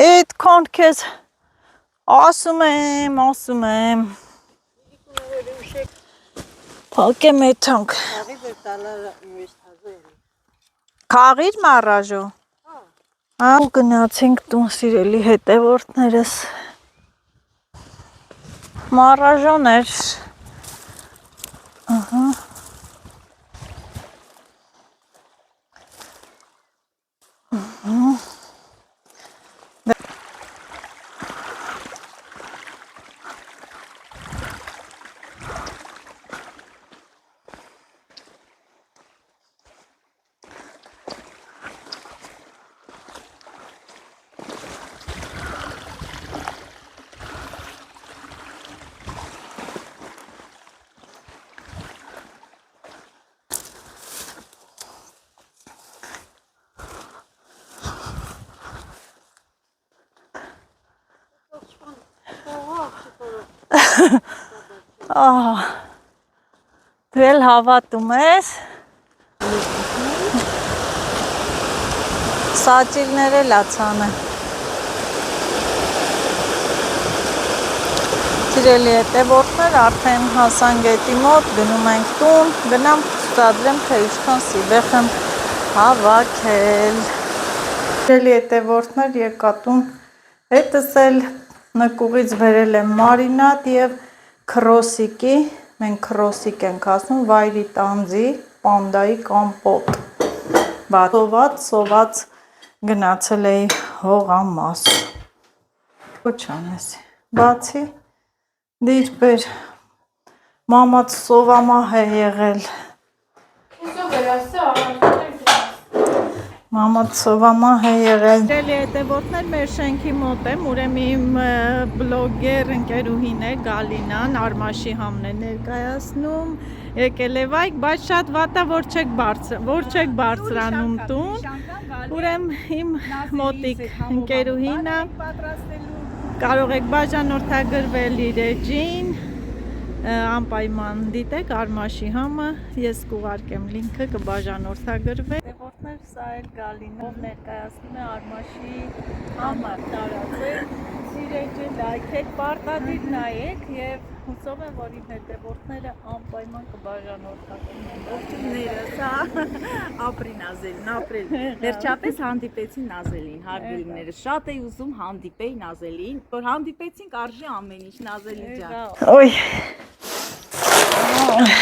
Այդքան քեզ ասում եմ։ Փակեմ էթանք։ Քաղիր մարաժո։ Հա, ու գնացինք տուն սիրելի հետևորդներս։ Մարաժոներ։ Ահա։ Դու էլ հավատում ես։ Սաճիրներ էլ ացանը։ Սիրելի հետևորդներ, արդեն հասան գետի մոտ, գնում ենք տուն, գնամ ցուցադրեմ, թե ինչքան սիվեղ եմ հավաքել։ Սիրելի հետևորդներ, եկա տուն, հետս էլ նկուղից բերել եմ մարինադ եւ քրոսիկի, մենք քրոսիկ ենք ասում, վայրի տանձի, պանդայի կամպոտ։ Սոված գնացել էի հողամաս։ Ոչ անես, բացի, դիրբեր, մամաց սովամահ է եղել։ Մամաց սովամահ է եղել։ Սիրելի հետևորդներ, մեր շենքի մոտ եմ, ուրեմն իմ բլոգեր ընկերուհին է Գալինան, Արմաշի համն է ներկայացնում, եկել է վայք, բայց շատ վատա, որ չեք բարձրանում տուն, ուրեմն իմ մոտիկ ընկերուհինը, կարող եք բաժանորդագրվել իր էջին, անպայման դիտեք Արմաշի համը, ես կուղարկեմ լինքը, կբաժանորդագրվեք։ Հետևորդներ, սա էլ Գալինով ներկայացնում է Արմաշի համը, տարածեք, սիրեք, լայքեք, պարտադիր նայեք եւ հուսով եմ, որ իմ հետևորդները անպայման կբաժանորդագրվեն։ Ողջույններս, ապրի Նազելին, ապրել։ Վերջապես հանդիպեցին Նազելին, հարգելիներս, շատ էի ուզում հանդիպեի Նազելին, որ հանդիպեցինք արժի ամեն ինչ Նազելի ջան։ Ոյ։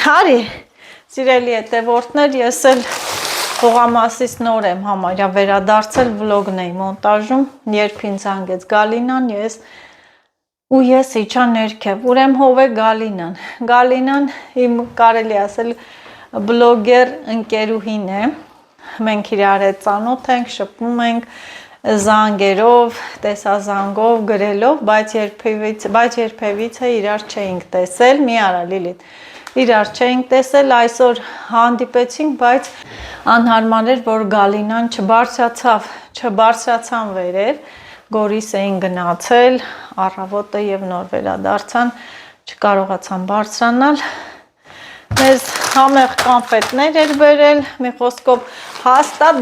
Հարի, սիրելի հետևորդներ, ես էլ հողամասից նոր եմ համարյա վերադարձել, վլոգն էի մոնտաժում, երբ ինձ հանգեց Գալինան, ես իջա ներքև, ուրեմ հով է Գալինան։ Գալինան իմ կարելի ասել բլոգեր ընկերուհին է, մենք իրար հետ ծանոթ ենք, շփվում ենք զանգերով, տեսազանգով, գրելով, բայց երբևիցե իրար չէինք տեսել, մի արա Լիլիթ, իրար չէինք տեսել, այսօր հանդիպեցինք, բայց անհարմար էր, որ Գալինան չբարձրացան վերև, Գորիս էին գնացել, առավոտը եւ նոր վերադարձան, չկարողացան բարձրանալ, մեզ համեղ կոնֆետներ էր բերել, մի խոսքով հաստատ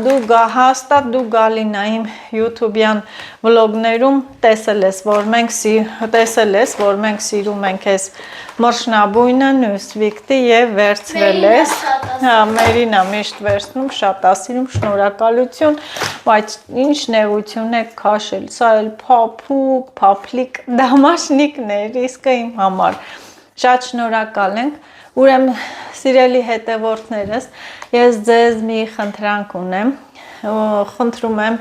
դու Գալինա իմ YouTube-յան վլոգներում տեսել ես, որ մենք սիրում ենք ես մրշնաբույնը, նյուսվիկտի եւ վերցրել ես, հա, Մերինա միշտ վերցնում, շատ ասիրում, շնորհակալություն, բայց ինչ նեղություն եք քաշել, սա էլ փափլիկ դամաշնիկներ, իսկ իմ համար, շատ շնորհակալ ենք, ուրեմն սիրելի հետևորդներս, ես ձեզ մի խնդրանք ունեմ, խնդրում եմ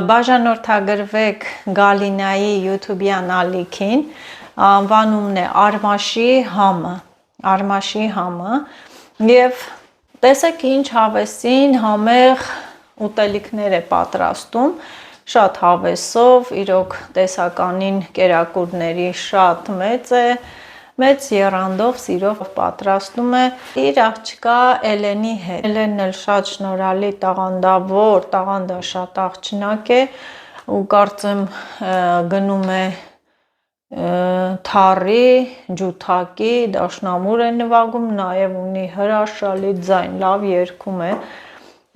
բաժանորդագրվեք Գալինայի YouTube-յան ալիքին, անվանումն է Արմաշի համը, եւ տեսեք ինչ հավեսին համեղ ուտելիքներ է պատրաստում, շատ հավեսով, իրոք տեսականին կերակուրների շատ մեծ է, մեծ եռանդով սիրով պատրաստում է իր աղջկա Էլենի հետ։ Էլենն էլ շատ շնորհալի տաղանդավոր, տաղանդաշատ աղջնակ է ու կարծեմ գնում է թառի, ջութակի, դաշնամուր է նվագում, նաև ունի հրաշալի ձայն, լավ երգում է։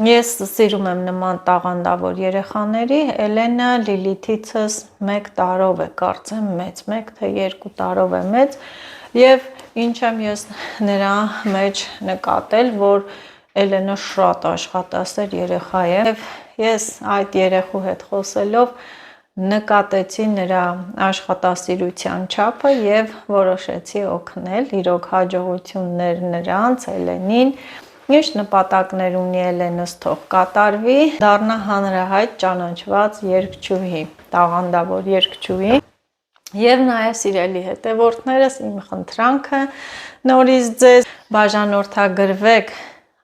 Ես սիրում եմ նման տաղանդավոր երեխաների, Էլենը Լիլիթիցս 1 տարով է, կարծեմ մեծ, 1 թե 2 տարով է մեծ, եւ ինչ եմ ես նրա մեջ նկատել, որ Էլենը շատ աշխատասեր երեխա է, եւ ես այդ երեխու հետ խոսելով նկատեցի նրա աշխատասիրության չափը եւ որոշեցի օգնել, իրոք հաջողություններ նրանց, Էլենին, ինչ նպատակներ ունի Էլենս թող կատարվի, դառնա հանրահայտ ճանաչված երգչուհի, տաղանդավոր երգչուհի։ Եվ նաև սիրելի հետևորդներս, իմ խնդրանքը նորից ձեզ բաժանորդագրվեք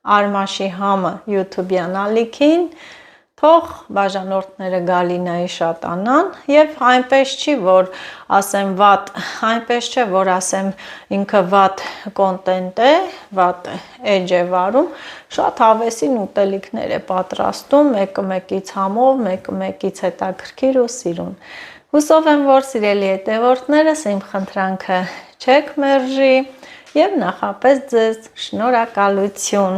Արմաշի համը YouTube-յան ալիքին, թող բաժանորդները Գալինայի շատանան եւ այնպես չի, որ ասեմ վատ, այնպես չէ, որ ասեմ ինքը վատ կոնտենտ է, վատ էջ է վարում, շատ հավեսին ուտելիքներ է պատրաստում, մեկը մեկից համով, մեկը մեկից հետաքրքիր ու սիրուն։ Հուսով եմ, որ սիրելի հետևորդներս իմ խնդրանքը չեք մերժի եւ նախապես ձեզ շնորհակալություն։